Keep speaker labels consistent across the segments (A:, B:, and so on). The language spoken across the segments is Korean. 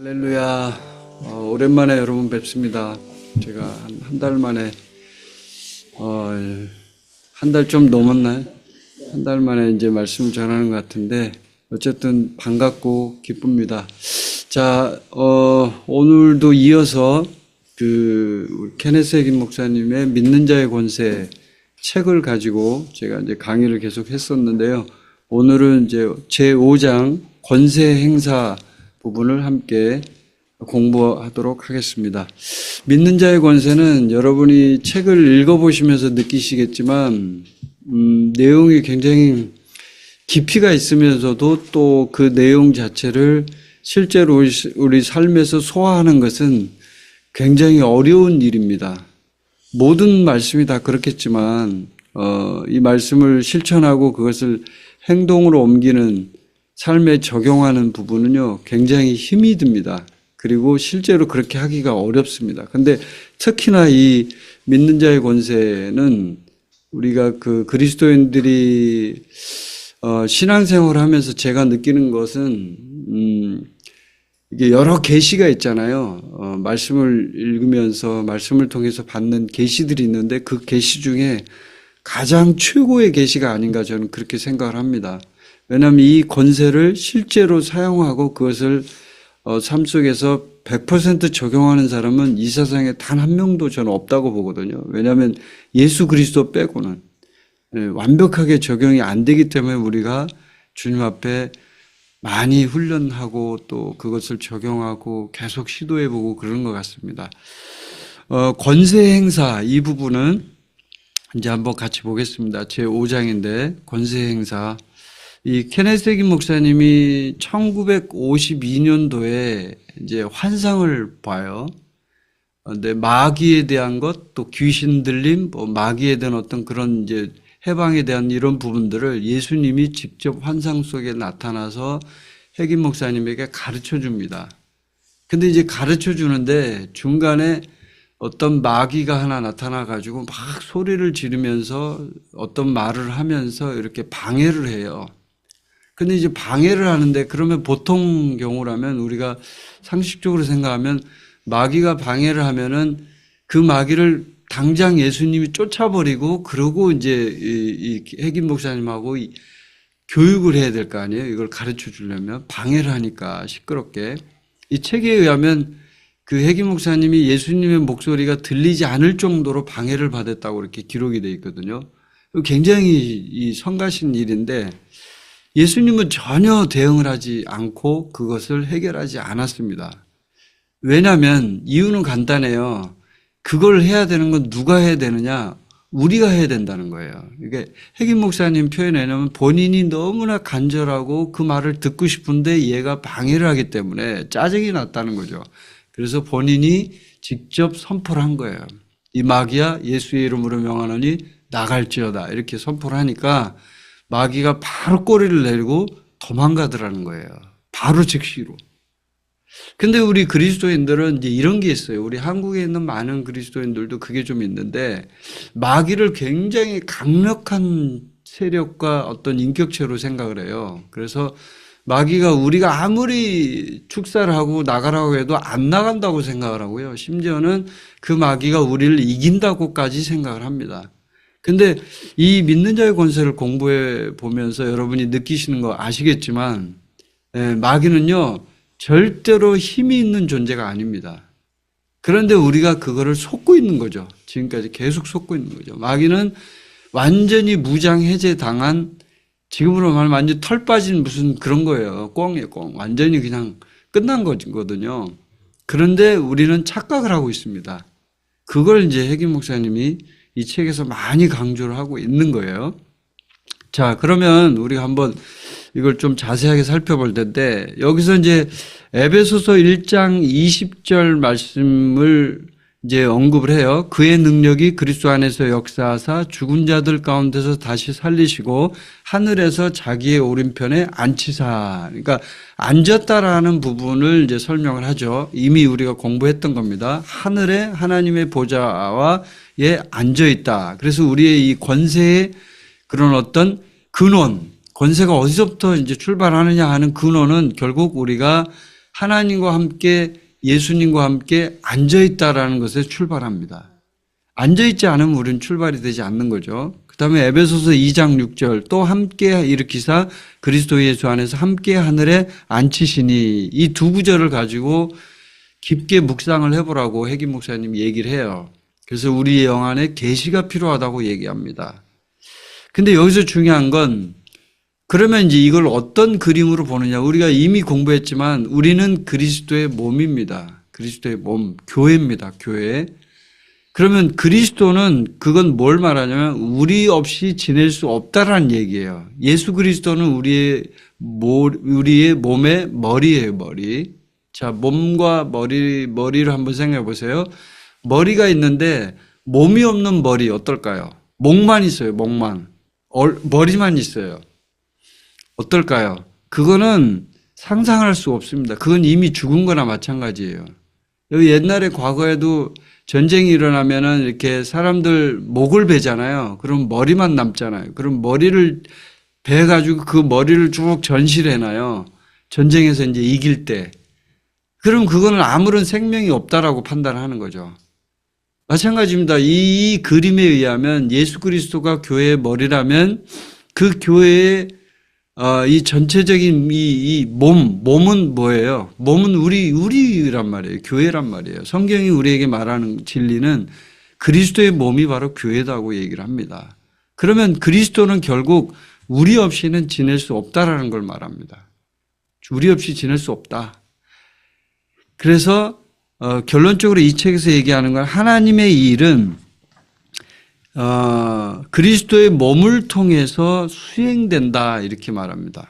A: 할렐루야. 오랜만에 여러분 뵙습니다. 제가 한 달 만에, 한 달 좀 넘었나요? 한 달 만에 이제 말씀을 전하는 것 같은데, 어쨌든 반갑고 기쁩니다. 자, 오늘도 이어서 우리 케네스 해긴 목사님의 믿는 자의 권세 책을 가지고 제가 이제 강의를 계속 했었는데요. 오늘은 이제 제5장 권세 행사 부분을 함께 공부하도록 하겠습니다. 믿는 자의 권세는 여러분이 책을 읽어보시면서 느끼시겠지만 내용이 굉장히 깊이가 있으면서도 또 그 내용 자체를 실제로 우리 삶에서 소화하는 것은 굉장히 어려운 일입니다. 모든 말씀이 다 그렇겠지만 이 말씀을 실천하고 그것을 행동으로 옮기는 삶에 적용하는 부분은요, 굉장히 힘이 듭니다. 그리고 실제로 그렇게 하기가 어렵습니다. 근데 특히나 이 믿는 자의 권세는 우리가 그리스도인들이 신앙생활을 하면서 제가 느끼는 것은 이게 여러 계시가 있잖아요. 말씀을 읽으면서 말씀을 통해서 받는 계시들이 있는데 그 계시 중에 가장 최고의 계시가 아닌가 저는 그렇게 생각을 합니다. 왜냐하면 이 권세를 실제로 사용하고 그것을 삶 속에서 100% 적용하는 사람은 이 세상에 단 한 명도 저는 없다고 보거든요. 왜냐하면 예수 그리스도 빼고는 완벽하게 적용이 안 되기 때문에 우리가 주님 앞에 많이 훈련하고 또 그것을 적용하고 계속 시도해보고 그러는 것 같습니다. 권세 행사 이 부분은 이제 한번 같이 보겠습니다. 제 5장인데 권세 행사. 이 케네스 해긴 목사님이 1952년도에 이제 환상을 봐요. 근데 마귀에 대한 것, 또 귀신 들림, 마귀에 대한 어떤 그런 이제 해방에 대한 이런 부분들을 예수님이 직접 환상 속에 나타나서 해긴 목사님에게 가르쳐 줍니다. 근데 이제 가르쳐 주는데 중간에 어떤 마귀가 하나 나타나 가지고 막 소리를 지르면서 어떤 말을 하면서 이렇게 방해를 해요. 근데 이제 방해를 하는데 그러면 보통 경우라면 우리가 상식적으로 생각하면 마귀가 방해를 하면은 그 마귀를 당장 예수님이 쫓아버리고 그러고 이제 이 해긴 목사님하고 교육을 해야 될 거 아니에요. 이걸 가르쳐 주려면 방해를 하니까 시끄럽게. 이 책에 의하면 그 해긴 목사님이 예수님의 목소리가 들리지 않을 정도로 방해를 받았다고 이렇게 기록이 되어 있거든요. 굉장히 성가신 일인데 예수님은 전혀 대응을 하지 않고 그것을 해결하지 않았습니다. 왜냐하면 이유는 간단해요. 그걸 해야 되는 건 누가 해야 되느냐? 우리가 해야 된다는 거예요. 이게 해긴 목사님 표현에는 본인이 너무나 간절하고 그 말을 듣고 싶은데 얘가 방해를 하기 때문에 짜증이 났다는 거죠. 그래서 본인이 직접 선포를 한 거예요. 이 마귀야 예수의 이름으로 명하노니 나갈지어다 이렇게 선포를 하니까 마귀가 바로 꼬리를 내리고 도망가더라는 거예요. 바로 즉시로. 근데 우리 그리스도인들은 이제 이런 게 있어요. 우리 한국에 있는 많은 그리스도인들도 그게 좀 있는데 마귀를 굉장히 강력한 세력과 어떤 인격체로 생각을 해요. 그래서 마귀가 우리가 아무리 축사를 하고 나가라고 해도 안 나간다고 생각을 하고요. 심지어는 그 마귀가 우리를 이긴다고까지 생각을 합니다. 근데 이 믿는 자의 권세를 공부해 보면서 여러분이 느끼시는 거 아시겠지만 마귀는요 절대로 힘이 있는 존재가 아닙니다. 그런데 우리가 그거를 속고 있는 거죠. 지금까지 계속 속고 있는 거죠. 마귀는 완전히 무장 해제당한 지금으로 말하면 완전 털 빠진 무슨 그런 거예요. 꽁이에요, 꽁. 완전히 그냥 끝난 거거든요. 그런데 우리는 착각을 하고 있습니다. 그걸 이제 해긴 목사님이 이 책에서 많이 강조를 하고 있는 거예요. 자, 그러면 우리가 한번 이걸 좀 자세하게 살펴볼 텐데 여기서 이제 에베소서 1장 20절 말씀을 이제 언급을 해요. 그의 능력이 그리스도 안에서 역사하사 죽은 자들 가운데서 다시 살리시고 하늘에서 자기의 오른편에 앉히사. 그러니까 앉았다라는 부분을 이제 설명을 하죠. 이미 우리가 공부했던 겁니다. 하늘에 하나님의 보좌에 앉아 있다. 그래서 우리의 이 권세의 그런 어떤 근원, 권세가 어디서부터 이제 출발하느냐 하는 근원은 결국 우리가 하나님과 함께 예수님과 함께 앉아있다라는 것에 출발합니다. 앉아있지 않으면 우리는 출발이 되지 않는 거죠. 그 다음에 에베소서 2장 6절 또 함께 일으키사 그리스도 예수 안에서 함께 하늘에 앉히시니 이 두 구절을 가지고 깊게 묵상을 해보라고 혜기 목사님이 얘기를 해요. 그래서 우리의 영 안에 계시가 필요하다고 얘기합니다. 근데 여기서 중요한 건 그러면 이제 이걸 어떤 그림으로 보느냐. 우리가 이미 공부했지만 우리는 그리스도의 몸입니다. 그리스도의 몸, 교회입니다. 교회. 그러면 그리스도는 그건 뭘 말하냐면 우리 없이 지낼 수 없다라는 얘기예요. 예수 그리스도는 우리의 몸의 머리예요, 머리. 자, 몸과 머리를 한번 생각해 보세요. 머리가 있는데 몸이 없는 머리 어떨까요? 목만 있어요, 목만. 머리만 있어요. 어떨까요? 그거는 상상할 수 없습니다. 그건 이미 죽은 거나 마찬가지예요. 여기 옛날에 과거에도 전쟁이 일어나면은 이렇게 사람들 목을 베잖아요. 그럼 머리만 남잖아요. 그럼 머리를 베가지고 그 머리를 쭉 전시를 해놔요. 전쟁에서 이제 이길 때. 그럼 그거는 아무런 생명이 없다라고 판단하는 거죠. 마찬가지입니다. 이 그림에 의하면 예수 그리스도가 교회의 머리라면 그 교회의 이 전체적인 이 몸은 뭐예요? 몸은 우리란 말이에요. 교회란 말이에요. 성경이 우리에게 말하는 진리는 그리스도의 몸이 바로 교회다고 얘기를 합니다. 그러면 그리스도는 결국 우리 없이는 지낼 수 없다라는 걸 말합니다. 우리 없이 지낼 수 없다. 그래서 결론적으로 이 책에서 얘기하는 건 하나님의 이 일은 그리스도의 몸을 통해서 수행된다 이렇게 말합니다.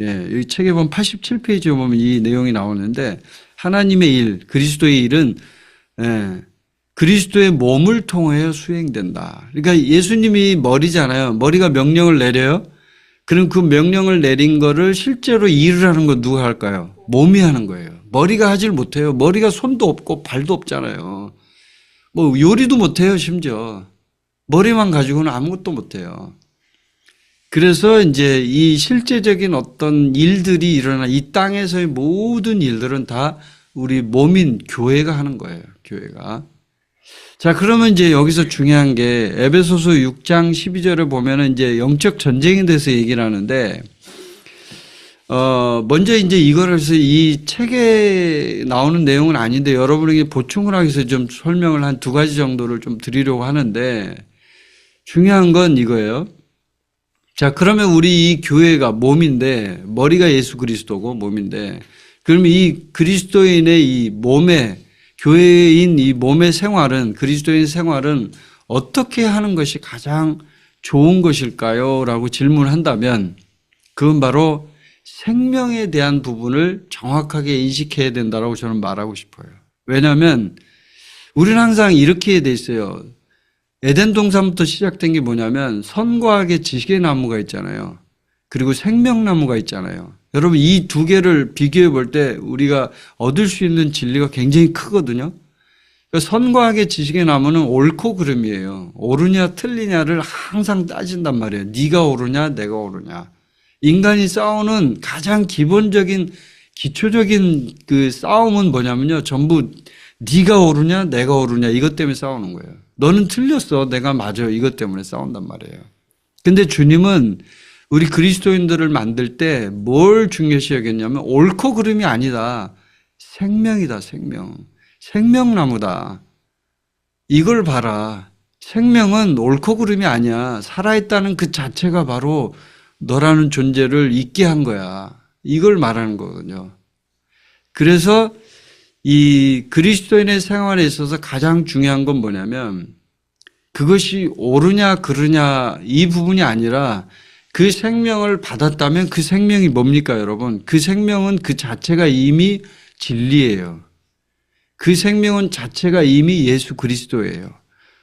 A: 예, 여기 책에 보면 87페이지에 보면 이 내용이 나오는데 하나님의 일, 그리스도의 일은 그리스도의 몸을 통해 수행된다. 그러니까 예수님이 머리잖아요. 머리가 명령을 내려요. 그럼 그 명령을 내린 거를 실제로 일을 하는 건 누가 할까요? 몸이 하는 거예요. 머리가 하질 못해요. 머리가 손도 없고 발도 없잖아요. 뭐 요리도 못해요, 심지어. 머리만 가지고는 아무것도 못해요. 그래서 이제 이 실제적인 어떤 일들이 일어나 이 땅에서의 모든 일들은 다 우리 몸인 교회가 하는 거예요. 교회가. 자, 그러면 이제 여기서 중요한 게 에베소서 6장 12절에 보면은 이제 영적 전쟁에 대해서 얘기를 하는데 먼저 이제 이거를 해서 이 책에 나오는 내용은 아닌데 여러분에게 보충을 하기 위해서 좀 설명을 한 두 가지 정도를 좀 드리려고 하는데 중요한 건 이거예요. 자, 그러면 우리 이 교회가 몸인데 머리가 예수 그리스도고 몸인데 그러면 이 그리스도인의 이 몸의 교회인 이 몸의 생활은 그리스도인 생활은 어떻게 하는 것이 가장 좋은 것일까요? 라고 질문한다면 그건 바로 생명에 대한 부분을 정확하게 인식해야 된다고 저는 말하고 싶어요. 왜냐하면 우리는 항상 이렇게 돼 있어요. 에덴 동산부터 시작된 게 뭐냐면 선과 악의 지식의 나무가 있잖아요. 그리고 생명나무가 있잖아요. 여러분 이 두 개를 비교해 볼 때 우리가 얻을 수 있는 진리가 굉장히 크거든요. 그러니까 선과 악의 지식의 나무는 옳고 그름이에요. 옳으냐 틀리냐를 항상 따진단 말이에요. 네가 옳으냐 내가 옳으냐. 인간이 싸우는 가장 기본적인 기초적인 그 싸움은 뭐냐면요. 전부 네가 옳으냐 내가 옳으냐 이것 때문에 싸우는 거예요. 너는 틀렸어 내가 맞아 이것 때문에 싸운단 말이에요. 근데 주님은 우리 그리스도인들을 만들 때 뭘 중요시 여겼냐면 옳고 그름이 아니다. 생명이다. 생명나무다. 이걸 봐라. 생명은 옳고 그름이 아니야. 살아있다는 그 자체가 바로 너라는 존재를 있게 한 거야. 이걸 말하는 거거든요. 그래서 이 그리스도인의 생활에 있어서 가장 중요한 건 뭐냐면 그것이 옳으냐 그르냐 이 부분이 아니라 그 생명을 받았다면 그 생명이 뭡니까 여러분? 그 생명은 그 자체가 이미 진리예요. 그 생명은 자체가 이미 예수 그리스도예요.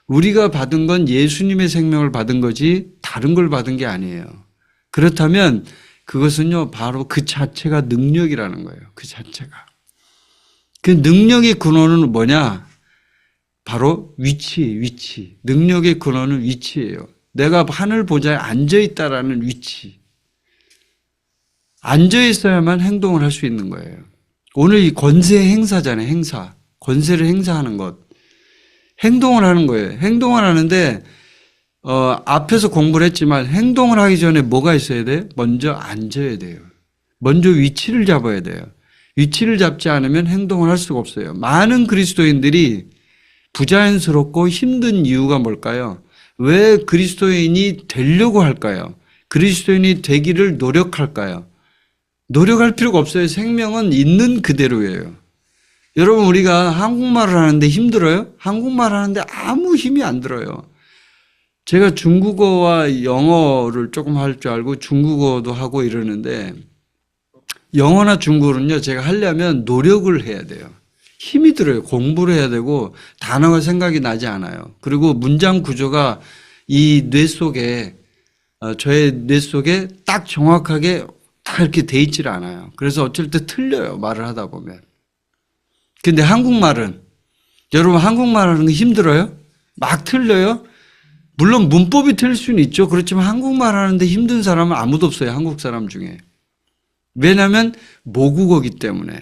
A: 우리가 받은 건 예수님의 생명을 받은 거지 다른 걸 받은 게 아니에요. 그렇다면 그것은요 바로 그 자체가 능력이라는 거예요. 그 자체가. 그 능력의 근원은 뭐냐? 바로 위치. 능력의 근원은 위치예요. 내가 하늘 보좌에 앉아있다라는 위치. 앉아있어야만 행동을 할 수 있는 거예요. 오늘 이 권세 행사잖아요. 행사. 권세를 행사하는 것. 행동을 하는 거예요. 행동을 하는데 앞에서 공부를 했지만 행동을 하기 전에 뭐가 있어야 돼요? 먼저 앉아야 돼요. 먼저 위치를 잡아야 돼요. 위치를 잡지 않으면 행동을 할 수가 없어요. 많은 그리스도인들이 부자연스럽고 힘든 이유가 뭘까요? 왜 그리스도인이 되려고 할까요? 그리스도인이 되기를 노력할까요? 노력할 필요가 없어요. 생명은 있는 그대로예요. 여러분, 우리가 한국말을 하는데 힘들어요? 한국말 하는데 아무 힘이 안 들어요. 제가 중국어와 영어를 조금 할 줄 알고 중국어도 하고 이러는데 영어나 중국어는요, 제가 하려면 노력을 해야 돼요. 힘이 들어요. 공부를 해야 되고 단어가 생각이 나지 않아요. 그리고 문장 구조가 이 뇌 속에 저의 뇌 속에 딱 정확하게 딱 이렇게 돼 있질 않아요. 그래서 어쩔 때 틀려요. 말을 하다 보면. 근데 한국말은 여러분 한국말 하는 거 힘들어요? 막 틀려요? 물론 문법이 틀릴 수는 있죠. 그렇지만 한국말 하는데 힘든 사람은 아무도 없어요. 한국 사람 중에. 왜냐하면 모국어기 때문에.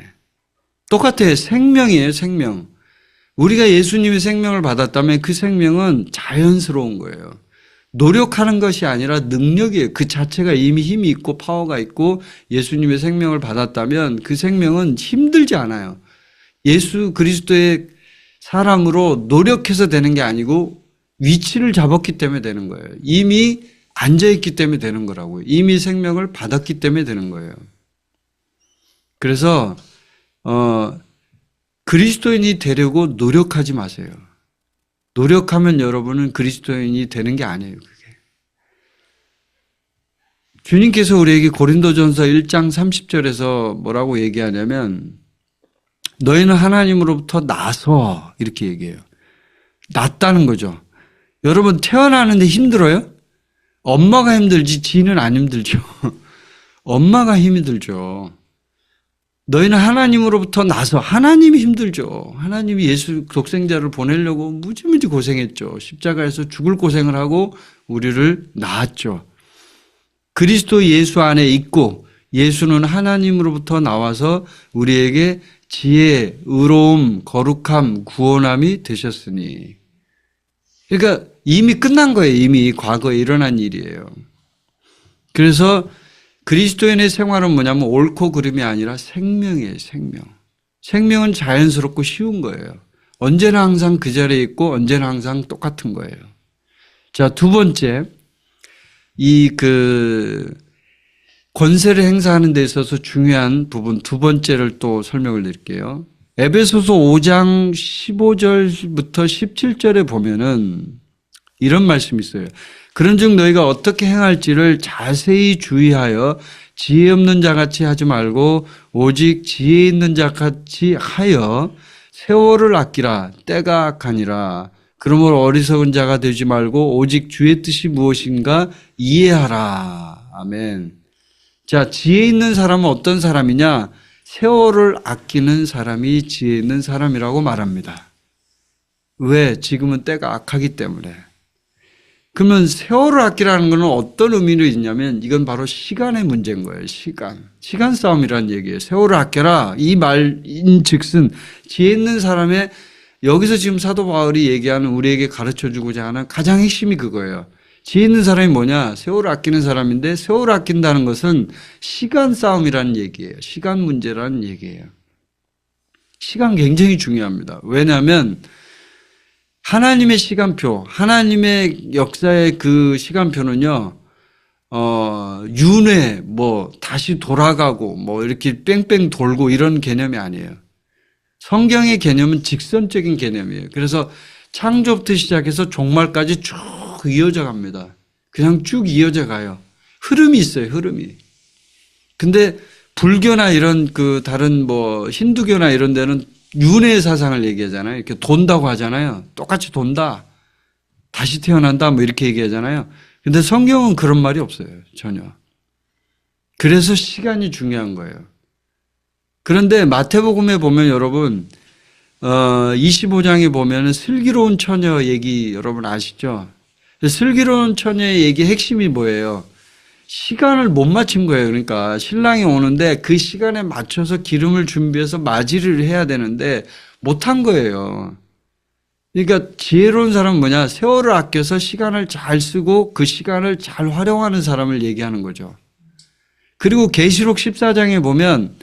A: 똑같아요. 생명이에요. 생명. 우리가 예수님의 생명을 받았다면 그 생명은 자연스러운 거예요. 노력하는 것이 아니라 능력이에요. 그 자체가 이미 힘이 있고 파워가 있고 예수님의 생명을 받았다면 그 생명은 힘들지 않아요. 예수 그리스도의 사람으로 노력해서 되는 게 아니고 위치를 잡았기 때문에 되는 거예요. 이미 앉아있기 때문에 되는 거라고요. 이미 생명을 받았기 때문에 되는 거예요. 그래서 그리스도인이 되려고 노력하지 마세요. 노력하면 여러분은 그리스도인이 되는 게 아니에요. 그게. 주님께서 우리에게 고린도전서 1장 30절에서 뭐라고 얘기하냐면 너희는 하나님으로부터 나서 이렇게 얘기해요. 낫다는 거죠. 여러분 태어나는데 힘들어요? 엄마가 힘들지 지는 안 힘들죠. 엄마가 힘이 들죠. 너희는 하나님으로부터 나서 하나님이 힘들죠. 하나님이 예수 독생자를 보내려고 무지무지 고생했죠. 십자가에서 죽을 고생을 하고 우리를 낳았죠. 그리스도 예수 안에 있고 예수는 하나님으로부터 나와서 우리에게 지혜, 의로움, 거룩함, 구원함이 되셨으니. 그러니까 이미 끝난 거예요. 이미 과거에 일어난 일이에요. 그래서 그리스도인의 생활은 뭐냐면 옳고 그름이 아니라 생명이에요. 생명. 생명은 자연스럽고 쉬운 거예요. 언제나 항상 그 자리에 있고 언제나 항상 똑같은 거예요. 자, 두 번째. 권세를 행사하는 데 있어서 중요한 부분 두 번째를 또 설명을 드릴게요. 에베소서 5장 15절부터 17절에 보면은 이런 말씀이 있어요. 그런즉 너희가 어떻게 행할지를 자세히 주의하여 지혜 없는 자같이 하지 말고 오직 지혜 있는 자같이 하여 세월을 아끼라. 때가 악하니라. 그러므로 어리석은 자가 되지 말고 오직 주의 뜻이 무엇인가 이해하라. 아멘. 자, 지혜 있는 사람은 어떤 사람이냐? 세월을 아끼는 사람이 지혜 있는 사람이라고 말합니다. 왜? 지금은 때가 악하기 때문에. 그러면 세월을 아끼라는 것은 어떤 의미로 있냐면 이건 바로 시간의 문제인 거예요. 시간 싸움이라는 얘기예요. 세월을 아껴라. 이 말인 즉슨 지혜 있는 사람의 여기서 지금 사도 바울이 얘기하는 우리에게 가르쳐주고자 하는 가장 핵심이 그거예요. 지혜 있는 사람이 뭐냐? 세월을 아끼는 사람인데 세월을 아낀다는 것은 시간 싸움이라는 얘기예요. 시간 문제라는 얘기예요. 시간 굉장히 중요합니다. 왜냐하면 하나님의 시간표, 하나님의 역사의 그 시간표는요, 윤회, 다시 돌아가고, 이렇게 뺑뺑 돌고 이런 개념이 아니에요. 성경의 개념은 직선적인 개념이에요. 그래서 창조부터 시작해서 종말까지 쭉 이어져 갑니다. 그냥 쭉 이어져 가요. 흐름이 있어요, 흐름이. 근데 불교나 이런 다른 힌두교나 이런 데는 윤회의 사상을 얘기하잖아요. 이렇게 돈다고 하잖아요. 똑같이 돈다. 다시 태어난다. 이렇게 얘기하잖아요. 근데 성경은 그런 말이 없어요. 전혀. 그래서 시간이 중요한 거예요. 그런데 마태복음에 보면 여러분, 25장에 보면 슬기로운 처녀 얘기 여러분 아시죠? 슬기로운 처녀의 얘기 핵심이 뭐예요? 시간을 못 맞춘 거예요. 그러니까 신랑이 오는데 그 시간에 맞춰서 기름을 준비해서 맞이를 해야 되는데 못한 거예요. 그러니까 지혜로운 사람은 뭐냐? 세월을 아껴서 시간을 잘 쓰고 그 시간을 잘 활용하는 사람을 얘기하는 거죠. 그리고 계시록 14장에 보면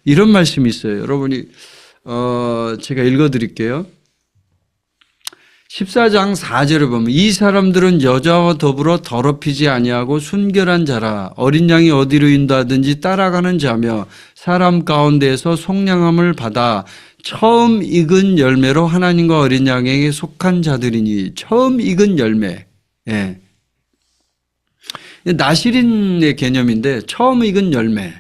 A: 이런 말씀이 있어요. 여러분이 제가 읽어드릴게요. 14장 4절을 보면 이 사람들은 여자와 더불어 더럽히지 아니하고 순결한 자라 어린 양이 어디로 인도하든지 따라가는 자며 사람 가운데에서 속량함을 받아 처음 익은 열매로 하나님과 어린 양에게 속한 자들이니 처음 익은 열매. 예. 나실인의 개념인데 처음 익은 열매.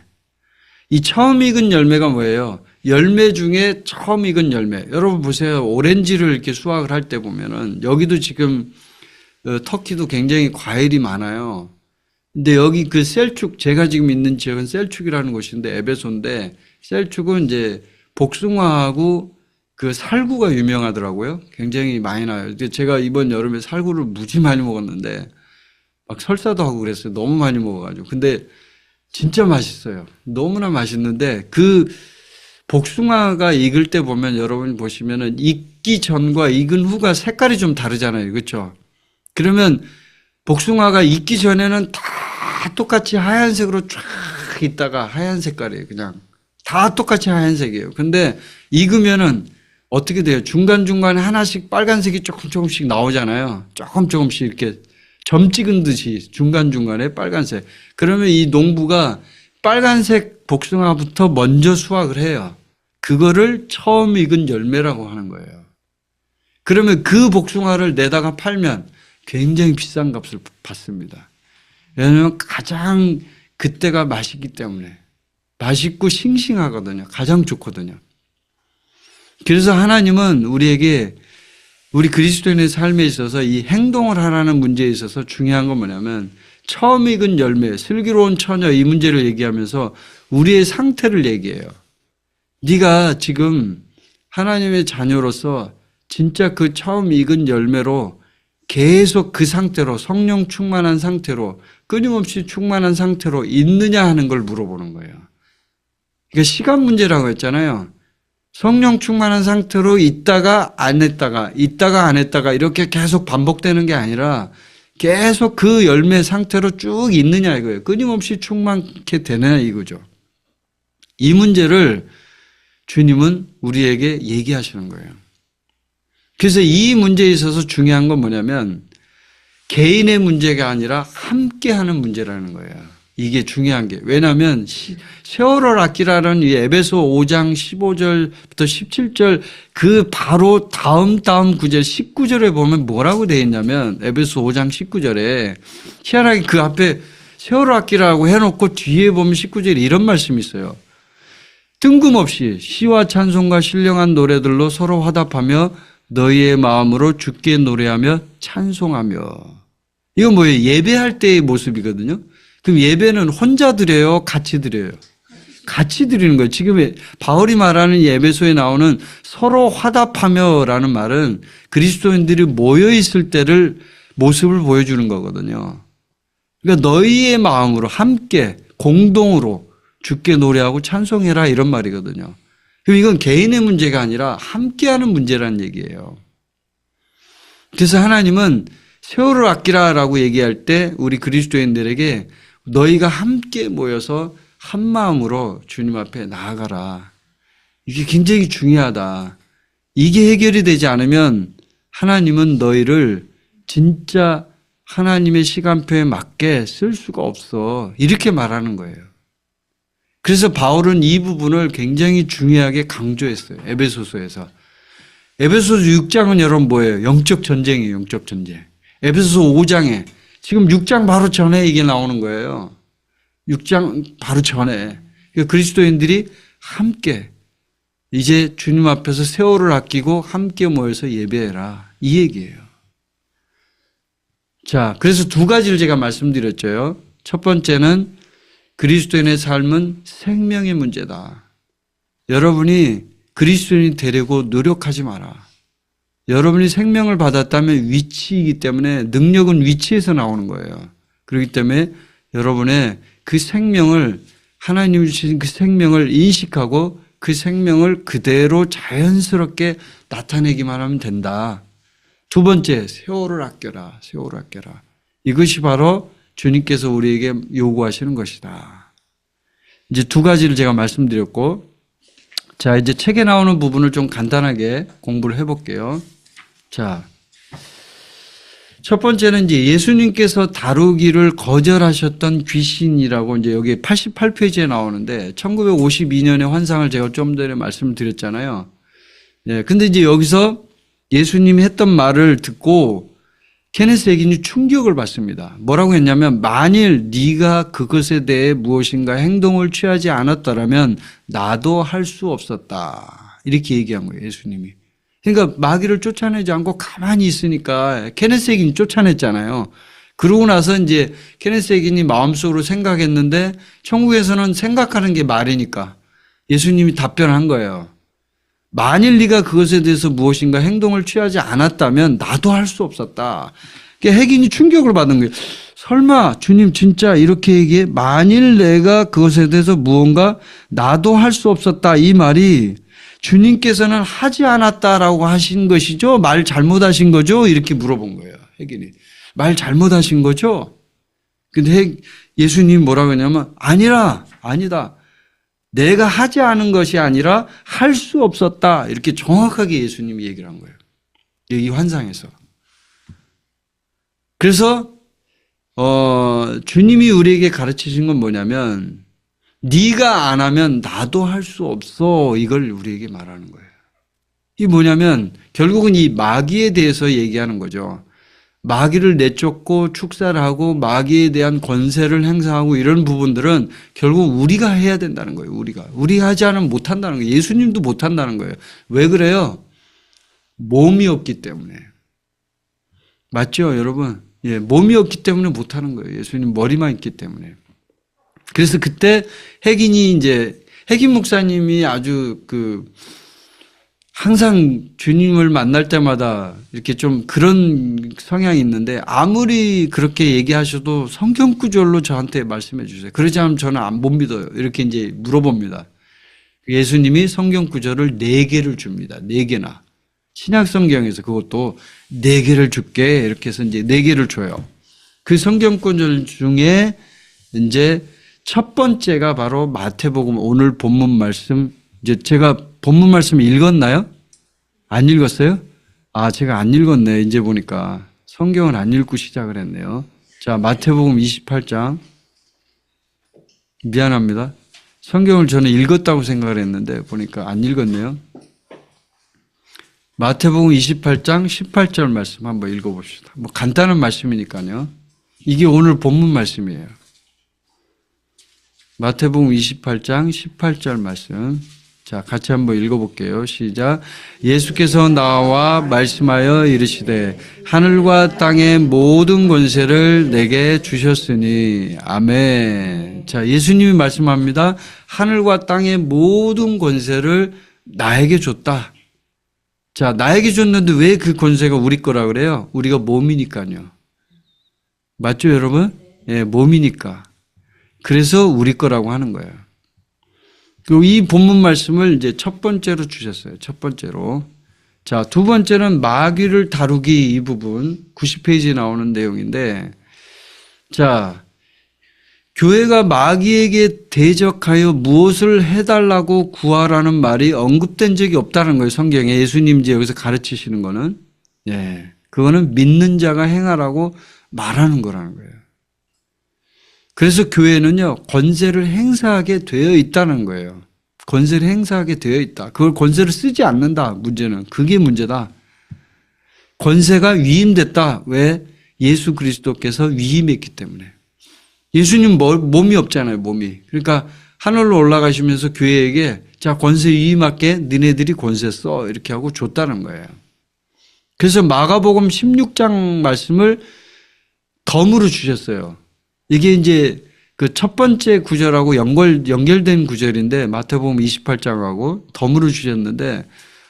A: 이 처음 익은 열매가 뭐예요? 열매 중에 처음 익은 열매. 여러분 보세요. 오렌지를 이렇게 수확을 할 때 보면은 여기도 지금 터키도 굉장히 과일이 많아요. 근데 여기 그 셀축, 제가 지금 있는 지역은 셀축이라는 곳인데 에베소인데 셀축은 이제 복숭아하고 그 살구가 유명하더라고요. 굉장히 많이 나요. 제가 이번 여름에 살구를 무지 많이 먹었는데 막 설사도 하고 그랬어요. 너무 많이 먹어가지고. 근데 진짜 맛있어요. 너무나 맛있는데 그 복숭아가 익을 때 보면 여러분 보시면은 익기 전과 익은 후가 색깔이 좀 다르잖아요. 그렇죠? 그러면 복숭아가 익기 전에는 다 똑같이 하얀색으로 쫙 있다가 하얀 색깔이에요. 그냥 다 똑같이 하얀색이에요. 근데 익으면은 어떻게 돼요? 중간중간에 하나씩 빨간색이 조금씩 나오잖아요. 조금씩 이렇게 점 찍은 듯이 중간중간에 빨간색. 그러면 이 농부가 빨간색 복숭아부터 먼저 수확을 해요. 그거를 처음 익은 열매라고 하는 거예요. 그러면 그 복숭아를 내다가 팔면 굉장히 비싼 값을 받습니다. 왜냐하면 가장 그때가 맛있기 때문에. 맛있고 싱싱하거든요. 가장 좋거든요. 그래서 하나님은 우리에게 우리 그리스도인의 삶에 있어서 이 행동을 하라는 문제에 있어서 중요한 건 뭐냐면 처음 익은 열매, 슬기로운 처녀 이 문제를 얘기하면서 우리의 상태를 얘기해요. 네가 지금 하나님의 자녀로서 진짜 그 처음 익은 열매로 계속 그 상태로 성령 충만한 상태로 끊임없이 충만한 상태로 있느냐 하는 걸 물어보는 거예요. 그러니까 시간 문제라고 했잖아요. 성령 충만한 상태로 있다가 안 했다가 이렇게 계속 반복되는 게 아니라 계속 그 열매 상태로 쭉 있느냐 이거예요. 끊임없이 충만케 되느냐 이거죠. 이 문제를 주님은 우리에게 얘기하시는 거예요. 그래서 이 문제에 있어서 중요한 건 뭐냐면 개인의 문제가 아니라 함께하는 문제라는 거예요. 이게 중요한 게. 왜냐하면 세월을 아끼라는 이 에베소 5장 15절부터 17절 그 바로 다음 구절 19절에 보면 뭐라고 되어 있냐면 에베소 5장 19절에 희한하게 그 앞에 세월을 아끼라고 해놓고 뒤에 보면 19절에 이런 말씀이 있어요. 뜬금없이 시와 찬송과 신령한 노래들로 서로 화답하며 너희의 마음으로 주께 노래하며 찬송하며. 이건 뭐예요? 예배할 때의 모습이거든요. 그럼 예배는 혼자 드려요? 같이 드려요? 같이 드리는 거예요. 지금 바울이 말하는 에베소에 나오는 서로 화답하며라는 말은 그리스도인들이 모여있을 때를 모습을 보여주는 거거든요. 그러니까 너희의 마음으로 함께 공동으로 주께 노래하고 찬송해라 이런 말이거든요. 그럼 이건 개인의 문제가 아니라 함께하는 문제라는 얘기예요. 그래서 하나님은 세월을 아끼라라고 얘기할 때 우리 그리스도인들에게 너희가 함께 모여서 한 마음으로 주님 앞에 나아가라. 이게 굉장히 중요하다. 이게 해결이 되지 않으면 하나님은 너희를 진짜 하나님의 시간표에 맞게 쓸 수가 없어. 이렇게 말하는 거예요. 그래서 바울은 이 부분을 굉장히 중요하게 강조했어요. 에베소서에서. 에베소서 6장은 여러분 뭐예요? 영적 전쟁이에요. 영적 전쟁. 에베소서 5장에 지금 6장 바로 전에 이게 나오는 거예요. 6장 바로 전에. 그리스도인들이 함께 이제 주님 앞에서 세월을 아끼고 함께 모여서 예배해라. 이 얘기예요. 자, 그래서 두 가지를 제가 말씀드렸죠. 첫 번째는 그리스도인의 삶은 생명의 문제다. 여러분이 그리스도인이 되려고 노력하지 마라. 여러분이 생명을 받았다면 위치이기 때문에 능력은 위치에서 나오는 거예요. 그렇기 때문에 여러분의 그 생명을, 하나님이 주신 그 생명을 인식하고 그 생명을 그대로 자연스럽게 나타내기만 하면 된다. 두 번째, 세월을 아껴라. 세월을 아껴라. 이것이 바로 주님께서 우리에게 요구하시는 것이다. 이제 두 가지를 제가 말씀드렸고, 자, 이제 책에 나오는 부분을 좀 간단하게 공부를 해볼게요. 자, 첫 번째는 이제 예수님께서 다루기를 거절하셨던 귀신이라고 이제 여기 88페이지에 나오는데 1952년의 환상을 제가 좀 전에 말씀을 드렸잖아요. 예, 근데 이제 여기서 예수님이 했던 말을 듣고 케네스 에긴이 충격을 받습니다. 뭐라고 했냐면, 만일 네가 그것에 대해 무엇인가 행동을 취하지 않았더라면 나도 할 수 없었다. 이렇게 얘기한 거예요, 예수님이. 그러니까 마귀를 쫓아내지 않고 가만히 있으니까 케네스 에긴이 쫓아냈잖아요. 그러고 나서 이제 케네스 에긴이 마음속으로 생각했는데 천국에서는 생각하는 게 말이니까 예수님이 답변한 거예요. 만일 네가 그것에 대해서 무엇인가 행동을 취하지 않았다면 나도 할 수 없었다. 그러니까 혜긴이 충격을 받은 거예요. 설마 주님 진짜 이렇게 얘기해? 만일 내가 그것에 대해서 무언가 나도 할 수 없었다. 이 말이 주님께서는 하지 않았다라고 하신 것이죠? 말 잘못하신 거죠? 이렇게 물어본 거예요. 혜긴이. 말 잘못하신 거죠? 근데 예수님이 뭐라고 했냐면 아니다. 내가 하지 않은 것이 아니라 할 수 없었다. 이렇게 정확하게 예수님이 얘기를 한 거예요. 이 환상에서. 그래서 주님이 우리에게 가르치신 건 뭐냐면, 네가 안 하면 나도 할 수 없어. 이걸 우리에게 말하는 거예요. 이게 뭐냐면 결국은 이 마귀에 대해서 얘기하는 거죠. 마귀를 내쫓고 축사를 하고 마귀에 대한 권세를 행사하고 이런 부분들은 결국 우리가 해야 된다는 거예요. 우리가 하지 않으면 못한다는 거예요. 예수님도 못한다는 거예요. 왜 그래요? 몸이 없기 때문에. 맞죠, 여러분? 예, 몸이 없기 때문에 못하는 거예요. 예수님 머리만 있기 때문에. 그래서 그때 혜긴 목사님이 아주 항상 주님을 만날 때마다 이렇게 좀 그런 성향이 있는데, 아무리 그렇게 얘기하셔도 성경 구절로 저한테 말씀해 주세요. 그러지 않으면 저는 못 믿어요. 이렇게 이제 물어봅니다. 예수님이 성경 구절을 4개를 줍니다. 4개나. 신약 성경에서 그것도 4개를 줄게. 이렇게 해서 이제 4개를 줘요. 그 성경 구절 중에 이제 첫 번째가 바로 마태복음, 오늘 본문 말씀. 이제 제가 본문 말씀 읽었나요? 안 읽었어요? 제가 안 읽었네. 이제 보니까 성경을 안 읽고 시작을 했네요. 자, 마태복음 28장. 미안합니다. 성경을 저는 읽었다고 생각을 했는데 보니까 안 읽었네요. 마태복음 28장 18절 말씀 한번 읽어봅시다. 뭐 간단한 말씀이니까요. 이게 오늘 본문 말씀이에요. 마태복음 28장 18절 말씀. 자, 같이 한번 읽어볼게요. 시작. 예수께서 나와 말씀하여 이르시되 하늘과 땅의 모든 권세를 내게 주셨으니. 아멘. 자, 예수님이 말씀합니다. 하늘과 땅의 모든 권세를 나에게 줬다. 자, 나에게 줬는데 왜 그 권세가 우리 거라 그래요? 우리가 몸이니까요. 맞죠, 여러분? 예, 몸이니까. 그래서 우리 거라고 하는 거예요. 그리고 이 본문 말씀을 이제 첫 번째로 주셨어요. 첫 번째로. 자, 두 번째는 마귀를 다루기, 이 부분 90페이지에 나오는 내용인데, 자, 교회가 마귀에게 대적하여 무엇을 해달라고 구하라는 말이 언급된 적이 없다는 거예요. 성경에. 예수님 이제 여기서 가르치시는 거는. 예. 그거는 믿는 자가 행하라고 말하는 거라는 거예요. 그래서 교회는요, 권세를 행사하게 되어 있다는 거예요. 권세를 행사하게 되어 있다. 그걸 권세를 쓰지 않는다. 문제는. 그게 문제다. 권세가 위임됐다. 왜? 예수 그리스도께서 위임했기 때문에. 예수님 몸이 없잖아요. 몸이. 그러니까 하늘로 올라가시면서 교회에게 자, 권세 위임할게. 너네들이 권세 써. 이렇게 하고 줬다는 거예요. 그래서 마가복음 16장 말씀을 덤으로 주셨어요. 이게 이제 그 첫 번째 구절하고 연결된 구절인데, 마태복음 28장하고 덤으로 주셨는데,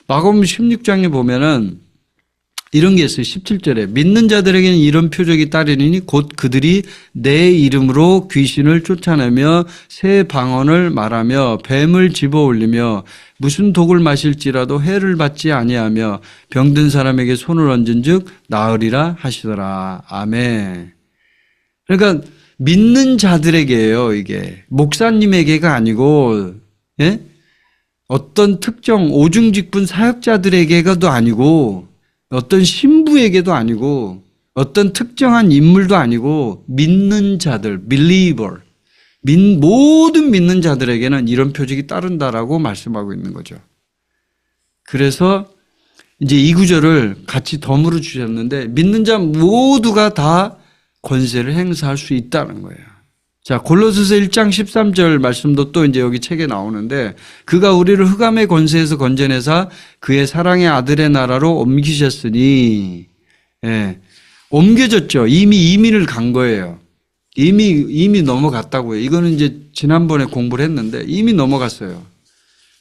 A: 마가복음 16장에 보면은 이런 게 있어요. 17절에 믿는 자들에게는 이런 표적이 따르니 곧 그들이 내 이름으로 귀신을 쫓아내며 새 방언을 말하며 뱀을 집어올리며 무슨 독을 마실지라도 해를 받지 아니하며 병든 사람에게 손을 얹은즉 나으리라 하시더라. 아멘. 그러니까 믿는 자들에게예요. 이게 목사님에게가 아니고, 예? 어떤 특정 오중직분 사역자들에게가도 아니고 어떤 신부에게도 아니고 어떤 특정한 인물도 아니고 믿는 자들, believer, 모든 믿는 자들에게는 이런 표적이 따른다라고 말씀하고 있는 거죠. 그래서 이제 이 구절을 같이 덤으로 주셨는데 믿는 자 모두가 다 권세를 행사할 수 있다는 거예요. 자, 골로새서 1장 13절 말씀도 또 이제 여기 책에 나오는데 그가 우리를 흑암의 권세에서 건져내사 그의 사랑의 아들의 나라로 옮기셨으니, 예, 옮겨졌죠. 이미 이민을 간 거예요. 이미 넘어갔다고요. 이거는 이제 지난번에 공부를 했는데 이미 넘어갔어요.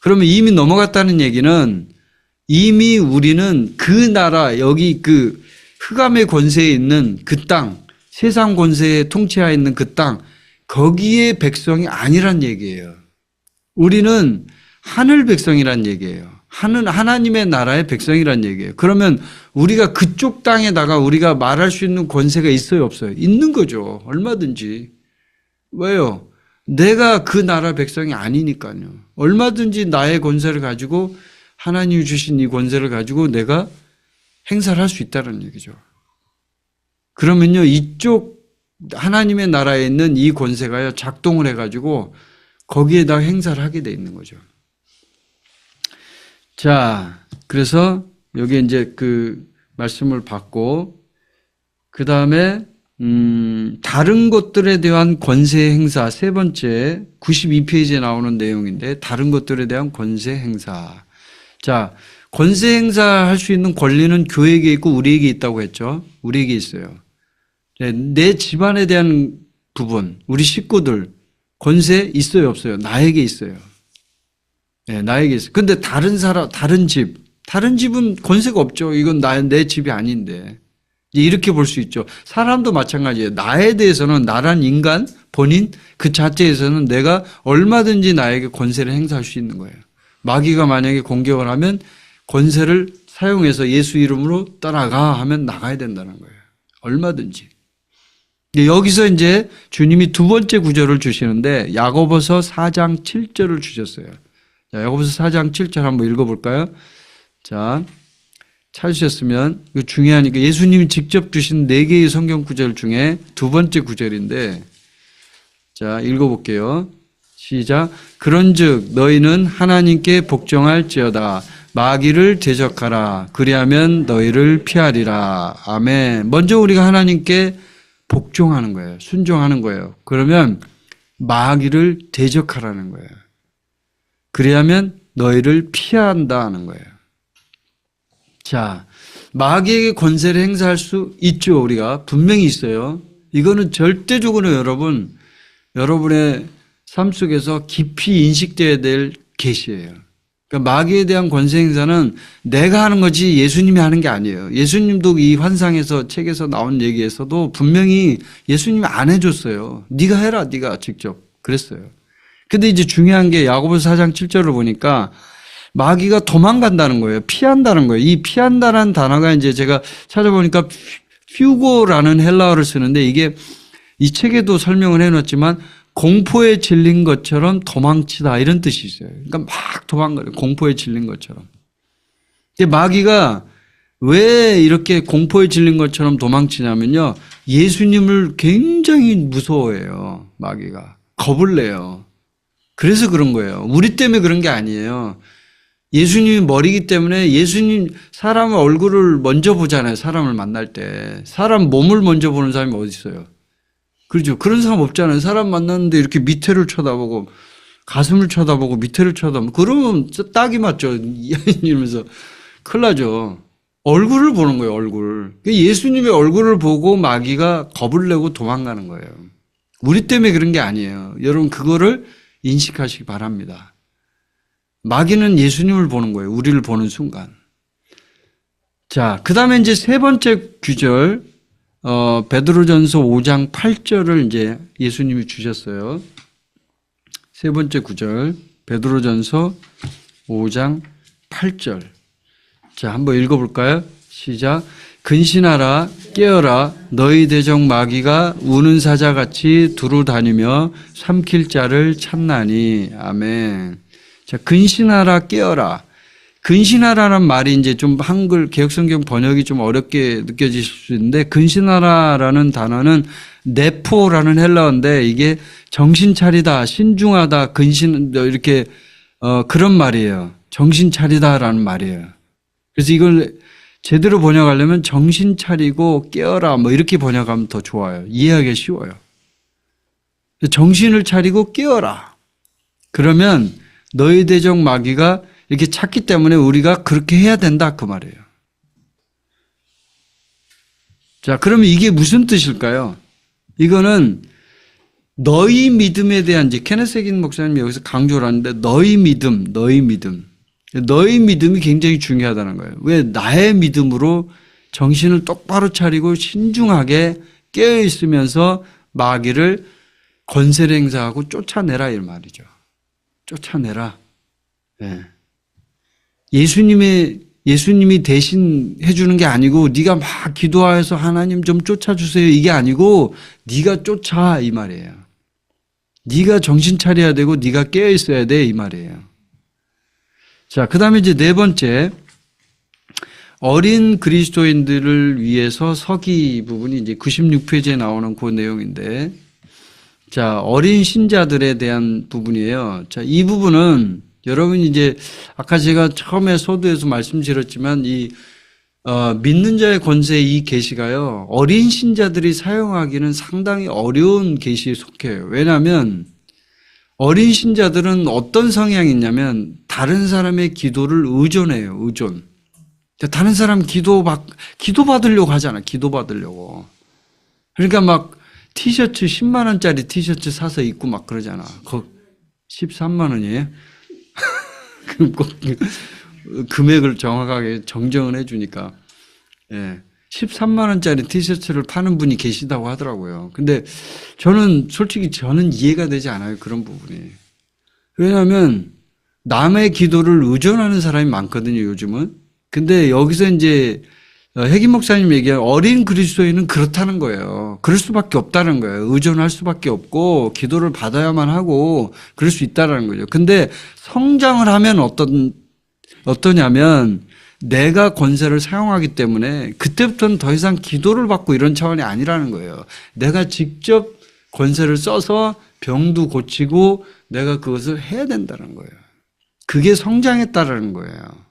A: 그러면 이미 넘어갔다는 얘기는 이미 우리는 그 나라, 여기 그 흑암의 권세에 있는 그 땅, 세상 권세에 통치하에 있는 그 땅, 거기에 백성이 아니란 얘기예요. 우리는 하늘 백성이란 얘기예요. 하나님의 나라의 백성이란 얘기예요. 그러면 우리가 그쪽 땅에다가 우리가 말할 수 있는 권세가 있어요, 없어요? 있는 거죠. 얼마든지. 왜요? 내가 그 나라 백성이 아니니까요. 얼마든지 나의 권세를 가지고 하나님이 주신 이 권세를 가지고 내가 행사를 할 수 있다는 얘기죠. 그러면요, 이쪽 하나님의 나라에 있는 이 권세가요, 작동을 해가지고 거기에다 행사를 하게 돼 있는 거죠. 자, 그래서 여기 이제 그 말씀을 받고, 그 다음에, 다른 것들에 대한 권세 행사, 세 번째, 92페이지에 나오는 내용인데, 다른 것들에 대한 권세 행사. 자, 권세 행사할 수 있는 권리는 교회에게 있고 우리에게 있다고 했죠. 우리에게 있어요. 내 집안에 대한 부분, 우리 식구들, 권세 있어요, 없어요? 나에게 있어요. 네, 나에게 있어요. 근데 다른 사람, 다른 집은 권세가 없죠. 이건 내 집이 아닌데. 이렇게 볼 수 있죠. 사람도 마찬가지예요. 나에 대해서는, 나란 인간, 본인, 그 자체에서는 내가 얼마든지 나에게 권세를 행사할 수 있는 거예요. 마귀가 만약에 공격을 하면 권세를 사용해서 예수 이름으로 떠나가 하면 나가야 된다는 거예요. 얼마든지. 여기서 이제 주님이 두 번째 구절을 주시는데 야고보서 4장 7절을 주셨어요. 자, 야고보서 4장 7절 한번 읽어볼까요? 자, 찾으셨으면 이거 중요하니까 예수님이 직접 주신 4개의 성경 구절 중에 두 번째 구절인데, 자, 읽어볼게요. 시작. 그런즉 너희는 하나님께 복종할지어다. 마귀를 대적하라. 그리하면 너희를 피하리라. 아멘. 먼저 우리가 하나님께 복종하는 거예요. 순종하는 거예요. 그러면 마귀를 대적하라는 거예요. 그리하면 너희를 피한다 하는 거예요. 자, 마귀에게 권세를 행사할 수 있죠. 우리가 분명히 있어요. 이거는 절대적으로 여러분의 삶 속에서 깊이 인식되어야 될 계시예요. 그러니까 마귀에 대한 권세 행사는 내가 하는 거지 예수님이 하는 게 아니에요. 예수님도 이 환상에서 책에서 나온 얘기에서도 분명히 예수님이 안 해줬어요. 네가 해라, 네가 직접 그랬어요. 근데 이제 중요한 게 야고보서 4장 7절을 보니까 마귀가 도망간다는 거예요. 피한다는 거예요. 이 피한다는 단어가 이제 제가 찾아보니까 퓨고라는 헬라어를 쓰는데 이게 이 책에도 설명을 해놨지만 공포에 질린 것처럼 도망치다 이런 뜻이 있어요. 그러니까 막 도망가요. 공포에 질린 것처럼. 근데 마귀가 왜 이렇게 공포에 질린 것처럼 도망치냐면요. 예수님을 굉장히 무서워해요. 마귀가. 겁을 내요. 그래서 그런 거예요. 우리 때문에 그런 게 아니에요. 예수님이 머리이기 때문에 예수님 사람의 얼굴을 먼저 보잖아요. 사람을 만날 때. 사람 몸을 먼저 보는 사람이 어디 있어요? 그렇죠. 그런 사람 없잖아요. 사람 만났는데 이렇게 밑에를 쳐다보고 가슴을 쳐다보고 밑에를 쳐다보고 그러면 딱이 맞죠. 이러면서 큰일 나죠. 얼굴을 보는 거예요. 얼굴. 예수님의 얼굴을 보고 마귀가 겁을 내고 도망가는 거예요. 우리 때문에 그런 게 아니에요. 여러분 그거를 인식하시기 바랍니다. 마귀는 예수님을 보는 거예요. 우리를 보는 순간. 자, 그 다음에 이제 세 번째 구절, 베드로전서 5장 8절을 이제 예수님이 주셨어요. 세 번째 구절, 베드로전서 5장 8절. 자, 한번 읽어볼까요? 시작. 근신하라, 깨어라, 너희 대적 마귀가 우는 사자같이 두루 다니며 삼킬 자를 찾나니. 아멘. 자, 근신하라, 깨어라. 근신하라는 말이 이제 좀 한글 개역성경 번역이 좀 어렵게 느껴질 수 있는데, 근신하라라는 단어는 네포라는 헬라어인데, 이게 정신 차리다, 신중하다, 근신, 이렇게, 그런 말이에요. 정신 차리다라는 말이에요. 그래서 이걸 제대로 번역하려면 정신 차리고 깨어라, 뭐 이렇게 번역하면 더 좋아요. 이해하기 쉬워요. 정신을 차리고 깨어라. 그러면 너희 대적 마귀가 이렇게 찾기 때문에 우리가 그렇게 해야 된다, 그 말이에요. 자, 그러면 이게 무슨 뜻일까요? 이거는 너희 믿음에 대한, 이제 케네스 해긴 목사님이 여기서 강조를 하는데, 너희 믿음. 너희 믿음이 굉장히 중요하다는 거예요. 왜? 나의 믿음으로 정신을 똑바로 차리고 신중하게 깨어 있으면서 마귀를 권세를 행사하고 쫓아내라, 이 말이죠. 쫓아내라. 네. 예수님이 대신 해주는 게 아니고 네가 막 기도해서 하나님 좀 쫓아주세요, 이게 아니고 네가 쫓아, 이 말이에요. 네가 정신 차려야 되고 네가 깨어 있어야 돼, 이 말이에요. 자, 그 다음에 이제 네 번째, 어린 그리스도인들을 위해서 서기 부분이 이제 96페이지에 나오는 그 내용인데, 자, 어린 신자들에 대한 부분이에요. 자, 이 부분은 여러분이 이제 아까 제가 처음에 서두에서 말씀드렸지만 믿는 자의 권세 이 계시가요, 어린 신자들이 사용하기는 상당히 어려운 계시에 속해요. 왜냐하면 어린 신자들은 어떤 성향이 있냐면 다른 사람의 기도를 의존해요. 의존. 다른 사람 기도 받으려고 하잖아. 기도 받으려고. 그러니까 막 티셔츠 10만 원짜리 티셔츠 사서 입고 막 그러잖아. 그거 13만 원이에요? 그럼 꼭 금액을 정확하게 정정을 해주니까. 예. 13만 원짜리 티셔츠를 파는 분이 계시다고 하더라고요. 근데 솔직히 저는 이해가 되지 않아요. 그런 부분이. 왜냐하면 남의 기도를 의존하는 사람이 많거든요, 요즘은. 근데 여기서 이제 해김 목사님 얘기한 어린 그리스도인은 그렇다는 거예요. 그럴 수밖에 없다는 거예요. 의존할 수밖에 없고 기도를 받아야만 하고 그럴 수 있다는 거죠. 근데 성장을 하면 어떠냐면 내가 권세를 사용하기 때문에 그때부터는 더 이상 기도를 받고 이런 차원이 아니라는 거예요. 내가 직접 권세를 써서 병도 고치고 내가 그것을 해야 된다는 거예요. 그게 성장했다라는 거예요.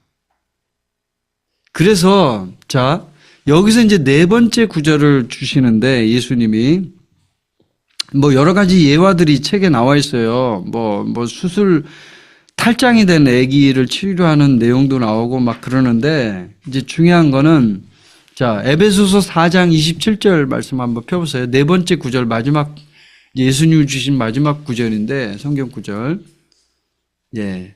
A: 그래서 자, 여기서 이제 네 번째 구절을 주시는데 예수님이 뭐 여러 가지 예화들이 책에 나와 있어요. 뭐 수술 탈장이 된 아기를 치료하는 내용도 나오고 막 그러는데 이제 중요한 거는 자, 에베소서 4장 27절 말씀 한번 펴보세요. 네 번째 구절 마지막 예수님이 주신 마지막 구절인데 성경 구절. 예.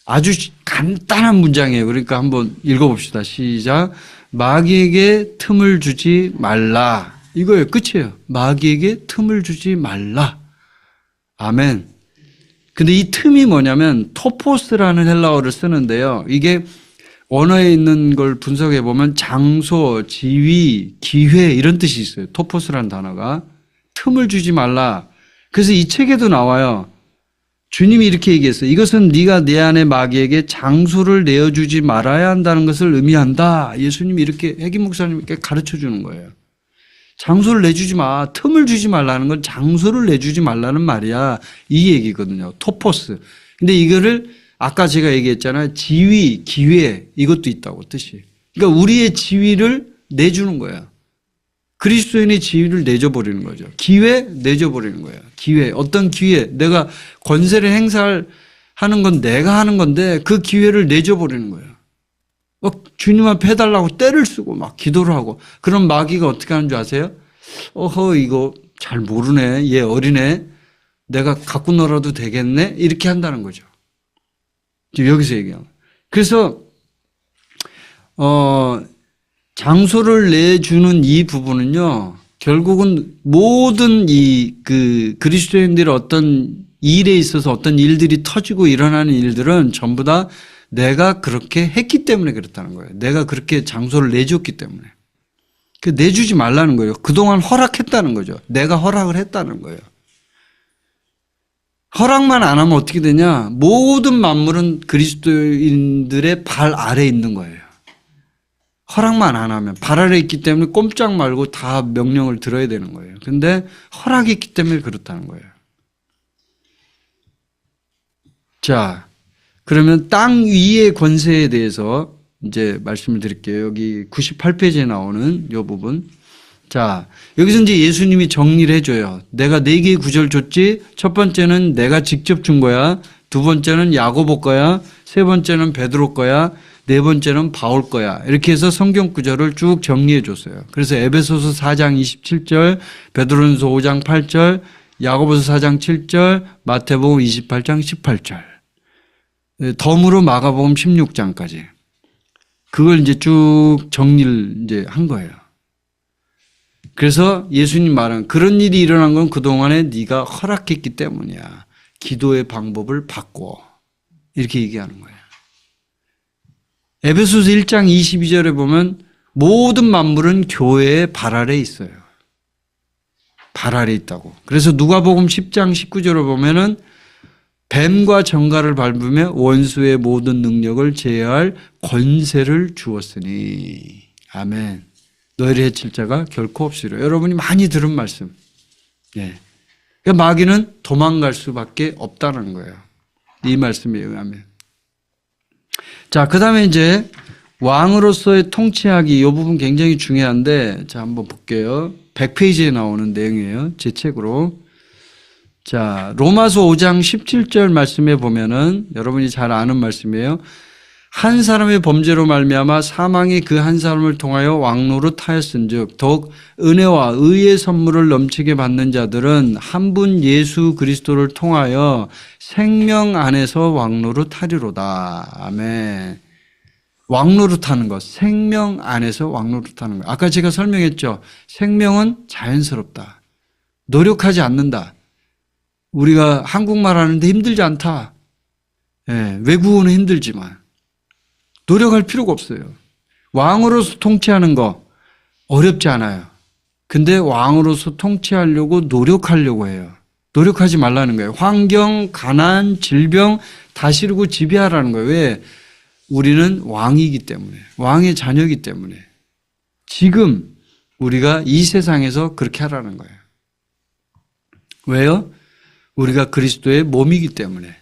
A: 아주 간단한 문장이에요. 그러니까 한번 읽어봅시다. 시작. 마귀에게 틈을 주지 말라. 이거예요. 끝이에요. 마귀에게 틈을 주지 말라. 아멘. 근데 이 틈이 뭐냐면 토포스라는 헬라어를 쓰는데요. 이게 원어에 있는 걸 분석해 보면 장소, 지위, 기회 이런 뜻이 있어요. 토포스라는 단어가. 틈을 주지 말라. 그래서 이 책에도 나와요. 주님이 이렇게 얘기했어요. 이것은 네가 내 안에 마귀에게 장소를 내어주지 말아야 한다는 것을 의미한다. 예수님이 이렇게 해김 목사님께 가르쳐 주는 거예요. 장소를 내주지 마. 틈을 주지 말라는 건 장소를 내주지 말라는 말이야. 이 얘기거든요. 토포스. 근데 이거를 아까 제가 얘기했잖아요. 지위, 기회 이것도 있다고 뜻이. 그러니까 우리의 지위를 내주는 거예요. 그리스도인의 지위를 내줘버리는 거죠. 기회 내줘버리는 거예요. 기회. 어떤 기회. 내가 권세를 행사하는 건 내가 하는 건데 그 기회를 내줘버리는 거예요. 주님 앞에 해달라고 떼를 쓰고 막 기도를 하고. 그럼 마귀가 어떻게 하는 줄 아세요? 이거 잘 모르네. 얘 어리네. 내가 갖고 놀아도 되겠네. 이렇게 한다는 거죠. 지금 여기서 얘기하면. 그래서 장소를 내주는 이 부분은요, 결국은 모든 그리스도인들의 어떤 일에 있어서 어떤 일들이 터지고 일어나는 일들은 전부 다 내가 그렇게 했기 때문에 그렇다는 거예요. 내가 그렇게 장소를 내줬기 때문에. 내주지 말라는 거예요. 그동안 허락했다는 거죠. 내가 허락을 했다는 거예요. 허락만 안 하면 어떻게 되냐? 모든 만물은 그리스도인들의 발 아래에 있는 거예요. 허락만 안 하면. 발 아래에 있기 때문에 꼼짝 말고 다 명령을 들어야 되는 거예요. 근데 허락이 있기 때문에 그렇다는 거예요. 자, 그러면 땅 위의 권세에 대해서 이제 말씀을 드릴게요. 여기 98페이지에 나오는 이 부분. 자, 여기서 이제 예수님이 정리를 해줘요. 내가 4개의 구절 줬지. 첫 번째는 내가 직접 준 거야. 두 번째는 야고보 거야. 세 번째는 베드로 거야. 네 번째는 바울 거야. 이렇게 해서 성경 구절을 쭉 정리해 줬어요. 그래서 에베소서 4장 27절, 베드로전서 5장 8절, 야고보서 4장 7절, 마태복음 28장 18절. 덤으로 마가복음 16장까지. 그걸 이제 쭉 정리를 이제 한 거예요. 그래서 예수님 말은 그런 일이 일어난 건 그동안에 네가 허락했기 때문이야. 기도의 방법을 바꿔. 이렇게 얘기하는 거예요. 에베소서 1장 22절에 보면 모든 만물은 교회의 발 아래에 있어요. 발 아래에 있다고. 그래서 누가복음 10장 19절을 보면은 뱀과 정갈을 밟으며 원수의 모든 능력을 제어할 권세를 주었으니. 아멘. 너희를 해칠 자가 결코 없으리라. 여러분이 많이 들은 말씀. 예. 그러니까 마귀는 도망갈 수밖에 없다는 거예요. 이 말씀에 의하면. 자, 그 다음에 이제 왕으로서의 통치하기, 이 부분 굉장히 중요한데, 자, 한번 볼게요. 100페이지에 나오는 내용이에요. 제 책으로. 자, 로마서 5장 17절 말씀에 보면은, 여러분이 잘 아는 말씀이에요. 한 사람의 범죄로 말미암아 사망이 그 한 사람을 통하여 왕노릇하였은즉 더욱 은혜와 의의 선물을 넘치게 받는 자들은 한 분 예수 그리스도를 통하여 생명 안에서 왕노릇하리로다. 아멘. 왕노릇하는 것, 생명 안에서 왕노릇하는 것. 아까 제가 설명했죠. 생명은 자연스럽다. 노력하지 않는다. 우리가 한국말 하는데 힘들지 않다. 예, 외국어는 힘들지만 노력할 필요가 없어요. 왕으로서 통치하는 거 어렵지 않아요. 근데 왕으로서 통치하려고 노력하려고 해요. 노력하지 말라는 거예요. 환경, 가난, 질병 다스리고 지배하라는 거예요. 왜? 우리는 왕이기 때문에, 왕의 자녀이기 때문에 지금 우리가 이 세상에서 그렇게 하라는 거예요. 왜요? 우리가 그리스도의 몸이기 때문에.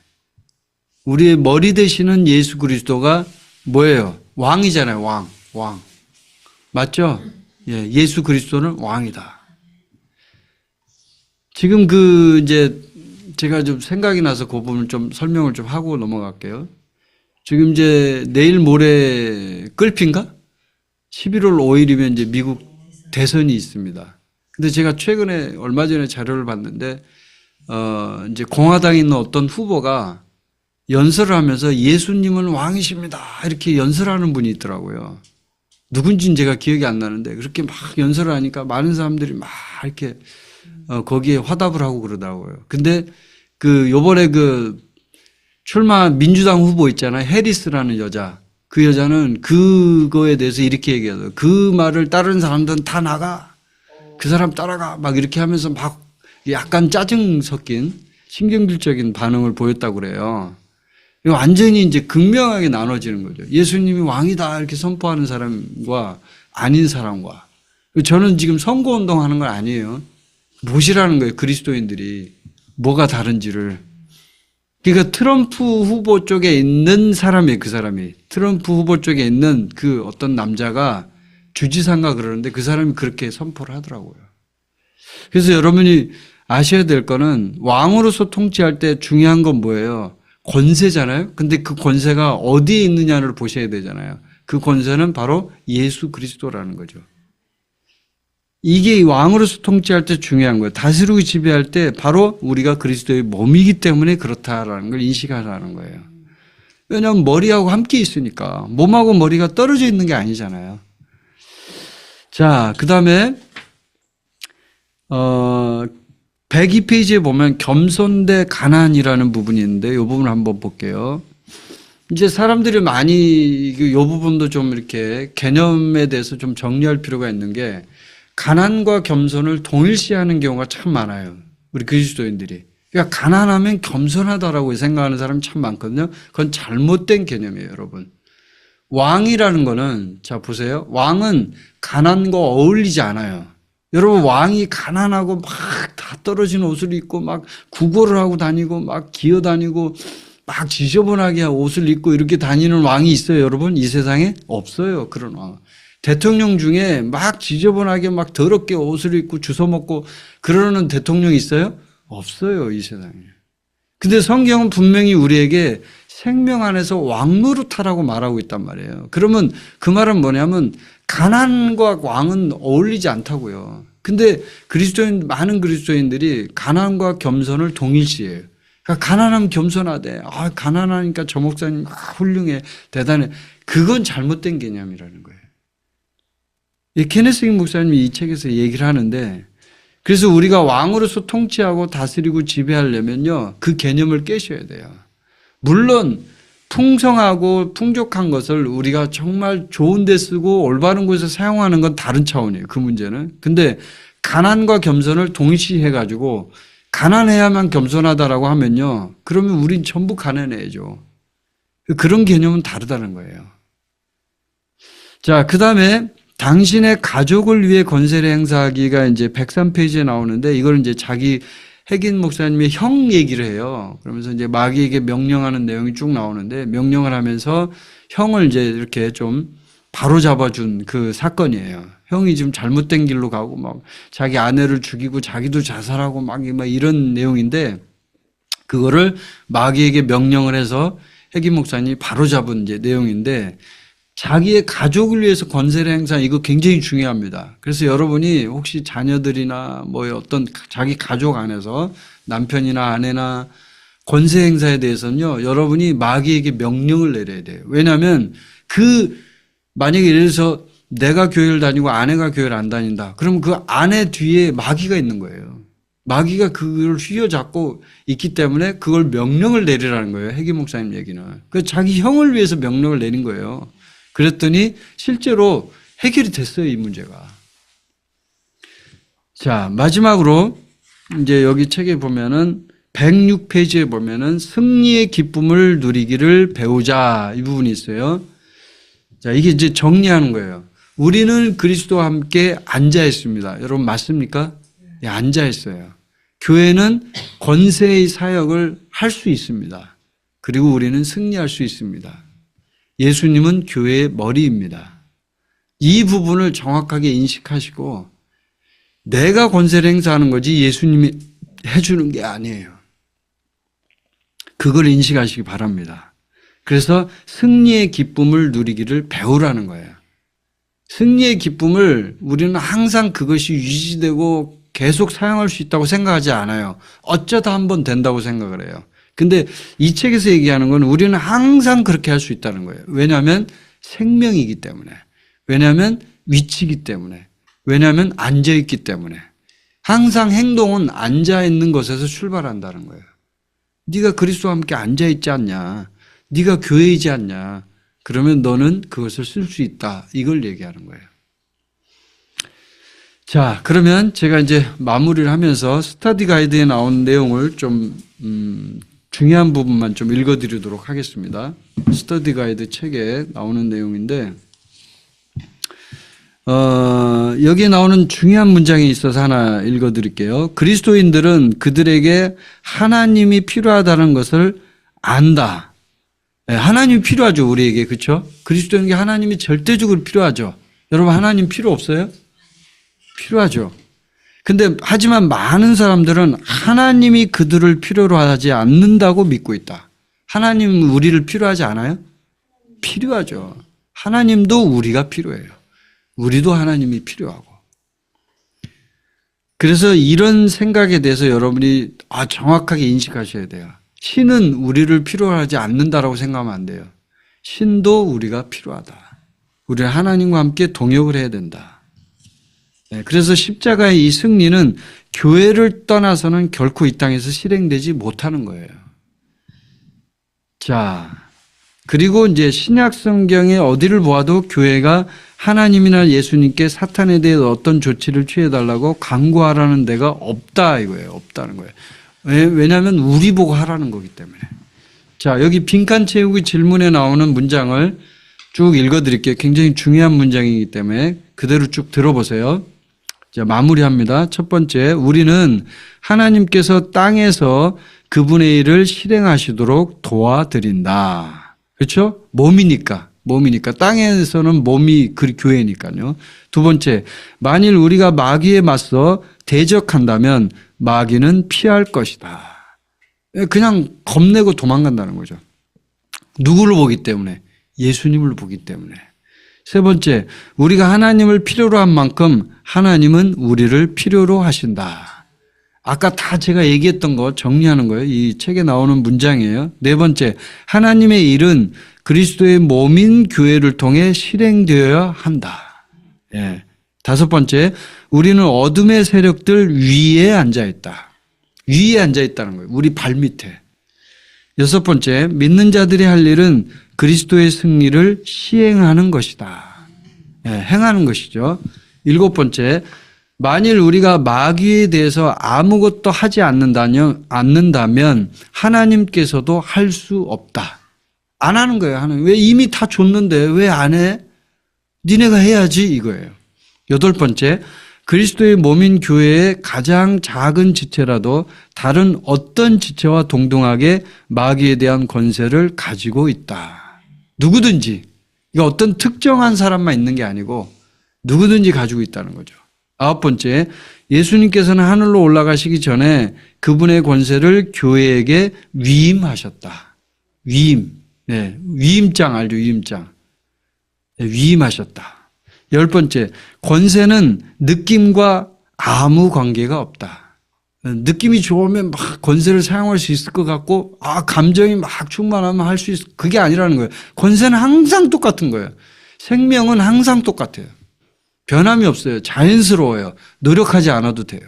A: 우리의 머리 되시는 예수 그리스도가 뭐예요? 왕이잖아요. 왕. 맞죠? 예, 예수 그리스도는 왕이다. 지금 이제 제가 좀 생각이 나서 그 부분을 좀 설명을 좀 하고 넘어갈게요. 지금 이제 내일 모레 끌핀가? 11월 5일이면 이제 미국 대선이 있습니다. 근데 제가 최근에 얼마 전에 자료를 봤는데, 이제 공화당에 있는 어떤 후보가 연설을 하면서 예수님은 왕이십니다. 이렇게 연설하는 분이 있더라고요. 누군지는 제가 기억이 안 나는데 그렇게 막 연설을 하니까 많은 사람들이 막 이렇게 거기에 화답을 하고 그러더라고요. 근데 요번에 출마 민주당 후보 있잖아요. 해리스라는 여자. 그 여자는 그거에 대해서 이렇게 얘기하더라고요. 그 말을 따르는 사람들은 다 나가. 그 사람 따라가. 막 이렇게 하면서 막 약간 짜증 섞인 신경질적인 반응을 보였다고 그래요. 완전히 이제 극명하게 나눠지는 거죠. 예수님이 왕이다 이렇게 선포하는 사람과 아닌 사람과. 저는 지금 선거운동 하는 건 아니에요. 보시라는 거예요. 그리스도인들이 뭐가 다른지를. 그러니까 트럼프 후보 쪽에 있는 사람이에요. 그 사람이. 트럼프 후보 쪽에 있는 그 어떤 남자가 주지사인가 그러는데 그 사람이 그렇게 선포를 하더라고요. 그래서 여러분이 아셔야 될 거는 왕으로서 통치할 때 중요한 건 뭐예요? 권세잖아요. 근데 그 권세가 어디에 있느냐를 보셔야 되잖아요. 그 권세는 바로 예수 그리스도라는 거죠. 이게 왕으로서 통치할 때 중요한 거예요. 다스리고 지배할 때 바로 우리가 그리스도의 몸이기 때문에 그렇다라는 걸 인식하라는 거예요. 왜냐하면 머리하고 함께 있으니까 몸하고 머리가 떨어져 있는 게 아니잖아요. 자, 그 다음에 102페이지에 보면 겸손 대 가난이라는 부분이 있는데 이 부분을 한번 볼게요. 이제 사람들이 많이 이 부분도 좀 이렇게 개념에 대해서 좀 정리할 필요가 있는 게 가난과 겸손을 동일시하는 경우가 참 많아요. 우리 그리스도인들이. 그러니까 가난하면 겸손하다라고 생각하는 사람이 참 많거든요. 그건 잘못된 개념이에요, 여러분. 왕이라는 거는 자 보세요. 왕은 가난과 어울리지 않아요. 여러분 왕이 가난하고 막 다 떨어진 옷을 입고 막 구걸을 하고 다니고 막 기어다니고 막 지저분하게 옷을 입고 이렇게 다니는 왕이 있어요, 여러분? 이 세상에 없어요, 그런 왕. 대통령 중에 막 지저분하게 막 더럽게 옷을 입고 주워 먹고 그러는 대통령이 있어요? 없어요, 이 세상에. 근데 성경은 분명히 우리에게 생명 안에서 왕노릇하라고 말하고 있단 말이에요. 그러면 그 말은 뭐냐면 가난과 왕은 어울리지 않다고요. 근데 많은 그리스도인들이 가난과 겸손을 동일시해요. 그러니까 가난하면 겸손하대. 아, 가난하니까 저 목사님 훌륭해, 대단해. 그건 잘못된 개념이라는 거예요. 이 케네스 목사님이 이 책에서 얘기를 하는데 그래서 우리가 왕으로서 통치하고 다스리고 지배하려면요, 그 개념을 깨셔야 돼요. 물론 풍성하고 풍족한 것을 우리가 정말 좋은 데 쓰고 올바른 곳에서 사용하는 건 다른 차원이에요. 그 문제는. 근데 가난과 겸손을 동시에 가지고 가난해야만 겸손하다라고 하면요, 그러면 우린 전부 가난해야죠. 그런 개념은 다르다는 거예요. 자, 그 다음에 당신의 가족을 위해 권세를 행사하기가 이제 103페이지에 나오는데 이걸 이제 자기 핵인 목사님의 형 얘기를 해요. 그러면서 이제 마귀에게 명령하는 내용이 쭉 나오는데 명령을 하면서 형을 이제 이렇게 좀 바로잡아준 그 사건이에요. 형이 지금 잘못된 길로 가고 막 자기 아내를 죽이고 자기도 자살하고 막 이런 내용인데 그거를 마귀에게 명령을 해서 핵인 목사님이 바로잡은 이제 내용인데 자기의 가족을 위해서 권세를 행사하는 이거 굉장히 중요합니다. 그래서 여러분이 혹시 자녀들이나 뭐 어떤 자기 가족 안에서 남편이나 아내나 권세 행사에 대해서는요, 여러분이 마귀에게 명령을 내려야 돼요. 왜냐하면 만약에 예를 들어서 내가 교회를 다니고 아내가 교회를 안 다닌다. 그러면 그 아내 뒤에 마귀가 있는 거예요. 마귀가 그걸 휘어잡고 있기 때문에 그걸 명령을 내리라는 거예요. 핵인 목사님 얘기는. 그 자기 형을 위해서 명령을 내린 거예요. 그랬더니 실제로 해결이 됐어요, 이 문제가. 자, 마지막으로 이제 여기 책에 보면은 106페이지에 보면은 승리의 기쁨을 누리기를 배우자 이 부분이 있어요. 자, 이게 이제 정리하는 거예요. 우리는 그리스도와 함께 앉아 있습니다. 여러분 맞습니까? 네, 앉아 있어요. 교회는 권세의 사역을 할 수 있습니다. 그리고 우리는 승리할 수 있습니다. 예수님은 교회의 머리입니다. 이 부분을 정확하게 인식하시고 내가 권세를 행사하는 거지 예수님이 해주는 게 아니에요. 그걸 인식하시기 바랍니다. 그래서 승리의 기쁨을 누리기를 배우라는 거예요. 승리의 기쁨을 우리는 항상 그것이 유지되고 계속 사용할 수 있다고 생각하지 않아요. 어쩌다 한번 된다고 생각을 해요. 근데 이 책에서 얘기하는 건 우리는 항상 그렇게 할 수 있다는 거예요. 왜냐하면 생명이기 때문에. 왜냐하면 위치이기 때문에. 왜냐하면 앉아있기 때문에. 항상 행동은 앉아있는 것에서 출발한다는 거예요. 네가 그리스도와 함께 앉아있지 않냐. 네가 교회이지 않냐. 그러면 너는 그것을 쓸 수 있다. 이걸 얘기하는 거예요. 자, 그러면 제가 이제 마무리를 하면서 스터디 가이드에 나온 내용을 좀 중요한 부분만 좀 읽어드리도록 하겠습니다. 스터디 가이드 책에 나오는 내용인데 여기에 나오는 중요한 문장이 있어서 하나 읽어드릴게요. 그리스도인들은 그들에게 하나님이 필요하다는 것을 안다. 네, 하나님이 필요하죠, 우리에게. 그렇죠? 그리스도인에게 하나님이 절대적으로 필요하죠. 여러분 하나님 필요 없어요? 필요하죠. 근데 하지만 많은 사람들은 하나님이 그들을 필요로 하지 않는다고 믿고 있다. 하나님 우리를 필요하지 않아요? 필요하죠. 하나님도 우리가 필요해요. 우리도 하나님이 필요하고. 그래서 이런 생각에 대해서 여러분이 정확하게 인식하셔야 돼요. 신은 우리를 필요하지 않는다라고 생각하면 안 돼요. 신도 우리가 필요하다. 우리는 하나님과 함께 동역을 해야 된다. 그래서 십자가의 이 승리는 교회를 떠나서는 결코 이 땅에서 실행되지 못하는 거예요. 자, 그리고 이제 신약 성경에 어디를 보아도 교회가 하나님이나 예수님께 사탄에 대해 어떤 조치를 취해달라고 강구하라는 데가 없다 이거예요. 없다는 거예요. 왜냐하면 우리 보고 하라는 거기 때문에. 자, 여기 빈칸 채우기 질문에 나오는 문장을 쭉 읽어드릴게요. 굉장히 중요한 문장이기 때문에 그대로 쭉 들어보세요. 자, 마무리합니다. 첫 번째, 우리는 하나님께서 땅에서 그분의 일을 실행하시도록 도와드린다. 그렇죠? 몸이니까. 땅에서는 몸이 그 교회니까요. 두 번째, 만일 우리가 마귀에 맞서 대적한다면 마귀는 피할 것이다. 그냥 겁내고 도망간다는 거죠. 누구를 보기 때문에? 예수님을 보기 때문에. 세 번째, 우리가 하나님을 필요로 한 만큼 하나님은 우리를 필요로 하신다. 아까 다 제가 얘기했던 거 정리하는 거예요. 이 책에 나오는 문장이에요. 네 번째, 하나님의 일은 그리스도의 몸인 교회를 통해 실행되어야 한다. 예. 다섯 번째, 우리는 어둠의 세력들 위에 앉아있다. 위에 앉아있다는 거예요. 우리 발 밑에. 여섯 번째, 믿는 자들이 할 일은 그리스도의 승리를 시행하는 것이다. 예, 행하는 것이죠. 일곱 번째, 만일 우리가 마귀에 대해서 아무것도 하지 않는다면 하나님께서도 할 수 없다. 안 하는 거예요. 하나님. 왜 이미 다 줬는데 왜 안 해? 니네가 해야지 이거예요. 여덟 번째, 그리스도의 몸인 교회의 가장 작은 지체라도 다른 어떤 지체와 동등하게 마귀에 대한 권세를 가지고 있다. 누구든지. 이거 어떤 특정한 사람만 있는 게 아니고 누구든지 가지고 있다는 거죠. 아홉 번째, 예수님께서는 하늘로 올라가시기 전에 그분의 권세를 교회에게 위임하셨다. 위임. 네, 위임장 알죠? 위임장. 네, 위임하셨다. 열 번째, 권세는 느낌과 아무 관계가 없다. 느낌이 좋으면 막 권세를 사용할 수 있을 것 같고, 감정이 막 충만하면 할 수 있을, 그게 아니라는 거예요. 권세는 항상 똑같은 거예요. 생명은 항상 똑같아요. 변함이 없어요. 자연스러워요. 노력하지 않아도 돼요.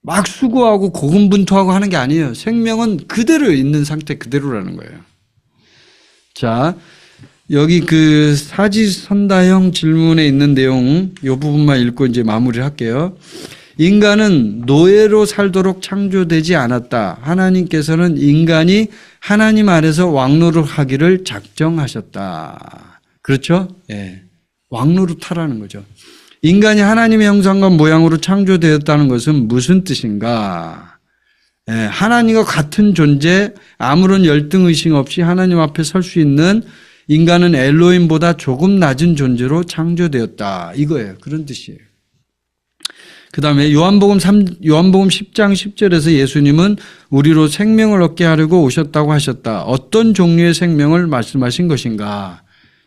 A: 막 수고하고 고군분투하고 하는 게 아니에요. 생명은 그대로 있는 상태 그대로라는 거예요. 자, 여기 그 사지선다형 질문에 있는 내용 이 부분만 읽고 이제 마무리를 할게요. 인간은 노예로 살도록 창조되지 않았다. 하나님께서는 인간이 하나님 안에서 왕노릇하기를 작정하셨다. 그렇죠? 예. 왕노릇하라는 거죠. 인간이 하나님의 형상과 모양으로 창조되었다는 것은 무슨 뜻인가? 예, 하나님과 같은 존재, 아무런 열등의식 없이 하나님 앞에 설 수 있는 인간은 엘로힘보다 조금 낮은 존재로 창조되었다. 이거예요. 그런 뜻이에요. 그 다음에 요한복음 10장 10절에서 예수님은 우리로 생명을 얻게 하려고 오셨다고 하셨다. 어떤 종류의 생명을 말씀하신 것인가?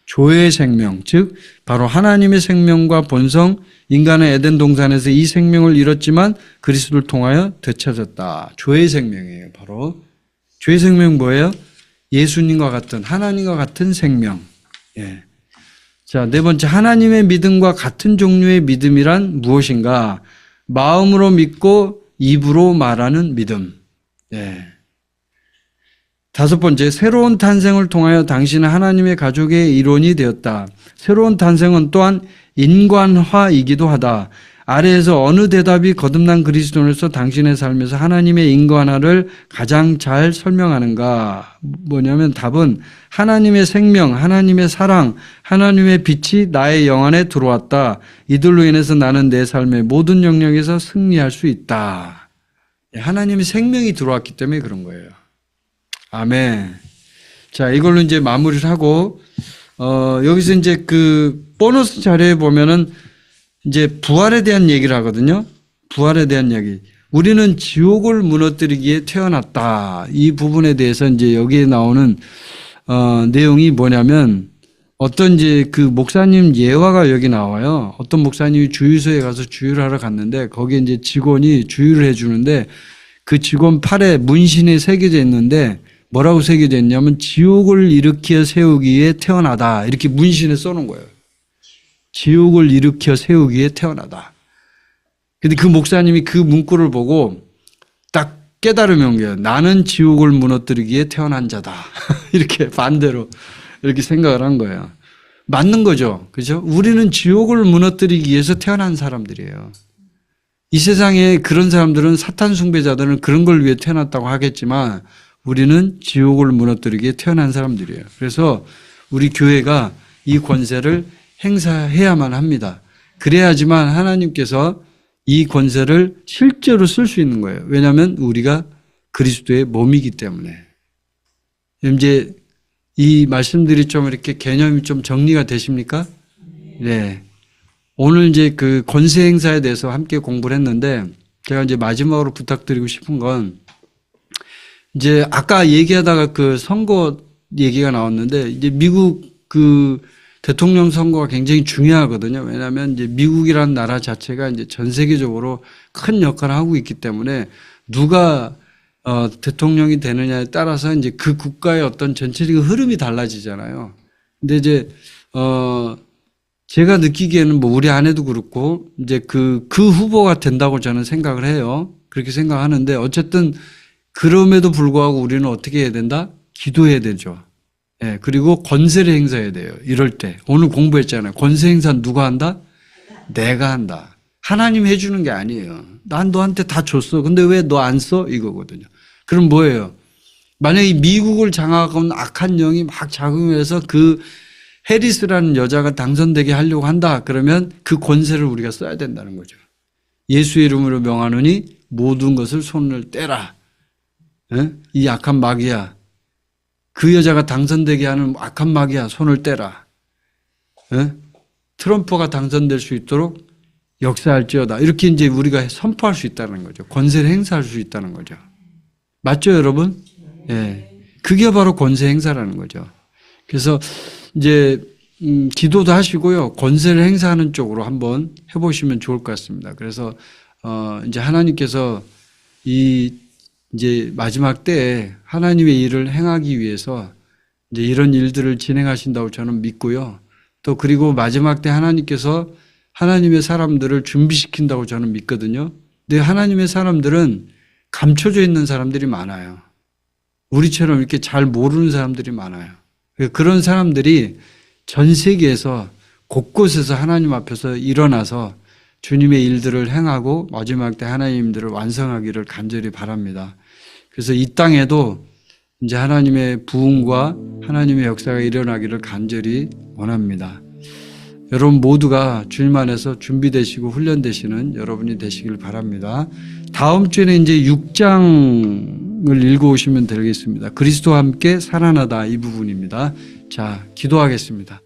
A: 조의 생명, 즉 바로 하나님의 생명과 본성, 인간은 에덴 동산에서 이 생명을 잃었지만 그리스도를 통하여 되찾았다. 조의 생명이에요. 바로 조의 생명 뭐예요? 예수님과 같은, 하나님과 같은 생명. 예. 자, 네 번째, 하나님의 믿음과 같은 종류의 믿음이란 무엇인가? 마음으로 믿고 입으로 말하는 믿음. 예. 다섯 번째, 새로운 탄생을 통하여 당신은 하나님의 가족의 일원이 되었다. 새로운 탄생은 또한 인간화이기도 하다. 아래에서 어느 대답이 거듭난 그리스도인으로서 당신의 삶에서 하나님의 인간화를 가장 잘 설명하는가? 뭐냐면 답은 하나님의 생명, 하나님의 사랑, 하나님의 빛이 나의 영안에 들어왔다. 이들로 인해서 나는 내 삶의 모든 영역에서 승리할 수 있다. 하나님의 생명이 들어왔기 때문에 그런 거예요. 아멘. 자, 이걸로 이제 마무리를 하고, 여기서 이제 그 보너스 자료에 보면은 이제 부활에 대한 얘기를 하거든요. 부활에 대한 얘기. 우리는 지옥을 무너뜨리기에 태어났다. 이 부분에 대해서 이제 여기에 나오는, 내용이 뭐냐면 어떤 이제 그 목사님 예화가 여기 나와요. 어떤 목사님이 주유소에 가서 주유를 하러 갔는데 거기에 이제 직원이 주유를 해주는데 그 직원 팔에 문신이 새겨져 있는데 뭐라고 새겨져 있냐면 지옥을 일으켜 세우기에 태어나다. 이렇게 문신에 써놓은 거예요. 지옥을 일으켜 세우기에 태어나다. 근데 그 목사님이 그 문구를 보고 딱 깨달음이 온 거예요. 나는 지옥을 무너뜨리기에 태어난 자다. 이렇게 반대로 이렇게 생각을 한 거예요. 맞는 거죠. 그죠? 우리는 지옥을 무너뜨리기 위해서 태어난 사람들이에요. 이 세상에 그런 사람들은 사탄 숭배자들은 그런 걸 위해 태어났다고 하겠지만 우리는 지옥을 무너뜨리기 위해 태어난 사람들이에요. 그래서 우리 교회가 이 권세를 행사해야만 합니다. 그래야지만 하나님께서 이 권세를 실제로 쓸 수 있는 거예요. 왜냐하면 우리가 그리스도의 몸이기 때문에. 이제 이 말씀들이 좀 이렇게 개념이 좀 정리가 되십니까? 네. 오늘 이제 그 권세 행사에 대해서 함께 공부를 했는데 제가 이제 마지막으로 부탁드리고 싶은 건 이제 아까 얘기하다가 그 선거 얘기가 나왔는데 이제 미국 그 대통령 선거가 굉장히 중요하거든요. 왜냐하면 이제 미국이라는 나라 자체가 이제 전 세계적으로 큰 역할을 하고 있기 때문에 누가 대통령이 되느냐에 따라서 이제 그 국가의 어떤 전체적인 흐름이 달라지잖아요. 근데 이제 제가 느끼기에는 뭐 우리 아내도 그렇고 이제 그 후보가 된다고 저는 생각을 해요. 그렇게 생각하는데 어쨌든 그럼에도 불구하고 우리는 어떻게 해야 된다? 기도해야 되죠. 예, 그리고 권세를 행사해야 돼요. 이럴 때. 오늘 공부했잖아요. 권세 행사 누가 한다? 내가 한다. 하나님 해주는 게 아니에요. 난 너한테 다 줬어. 근데 왜 너 안 써? 이거거든요. 그럼 뭐예요? 만약에 미국을 장악한 악한 영이 막 작용해서 그 해리스라는 여자가 당선되게 하려고 한다. 그러면 그 권세를 우리가 써야 된다는 거죠. 예수의 이름으로 명하노니 모든 것을 손을 떼라. 예? 이 악한 마귀야. 그 여자가 당선되게 하는 악한 마귀야. 손을 떼라. 예? 트럼프가 당선될 수 있도록 역사할지어다. 이렇게 이제 우리가 선포할 수 있다는 거죠. 권세를 행사할 수 있다는 거죠. 맞죠, 여러분? 예. 그게 바로 권세 행사라는 거죠. 그래서 이제 기도도 하시고요. 권세를 행사하는 쪽으로 한번 해보시면 좋을 것 같습니다. 그래서 이제 하나님께서 이제 마지막 때에 하나님의 일을 행하기 위해서 이제 이런 일들을 진행하신다고 저는 믿고요. 또 그리고 마지막 때 하나님께서 하나님의 사람들을 준비시킨다고 저는 믿거든요. 근데 하나님의 사람들은 감춰져 있는 사람들이 많아요. 우리처럼 이렇게 잘 모르는 사람들이 많아요. 그런 사람들이 전 세계에서 곳곳에서 하나님 앞에서 일어나서 주님의 일들을 행하고 마지막 때 하나님들을 완성하기를 간절히 바랍니다. 그래서 이 땅에도 이제 하나님의 부흥과 하나님의 역사가 일어나기를 간절히 원합니다. 여러분 모두가 주님 안에서 준비되시고 훈련되시는 여러분이 되시길 바랍니다. 다음 주에는 이제 6장을 읽어오시면 되겠습니다. 그리스도와 함께 살아나다 이 부분입니다. 자, 기도하겠습니다.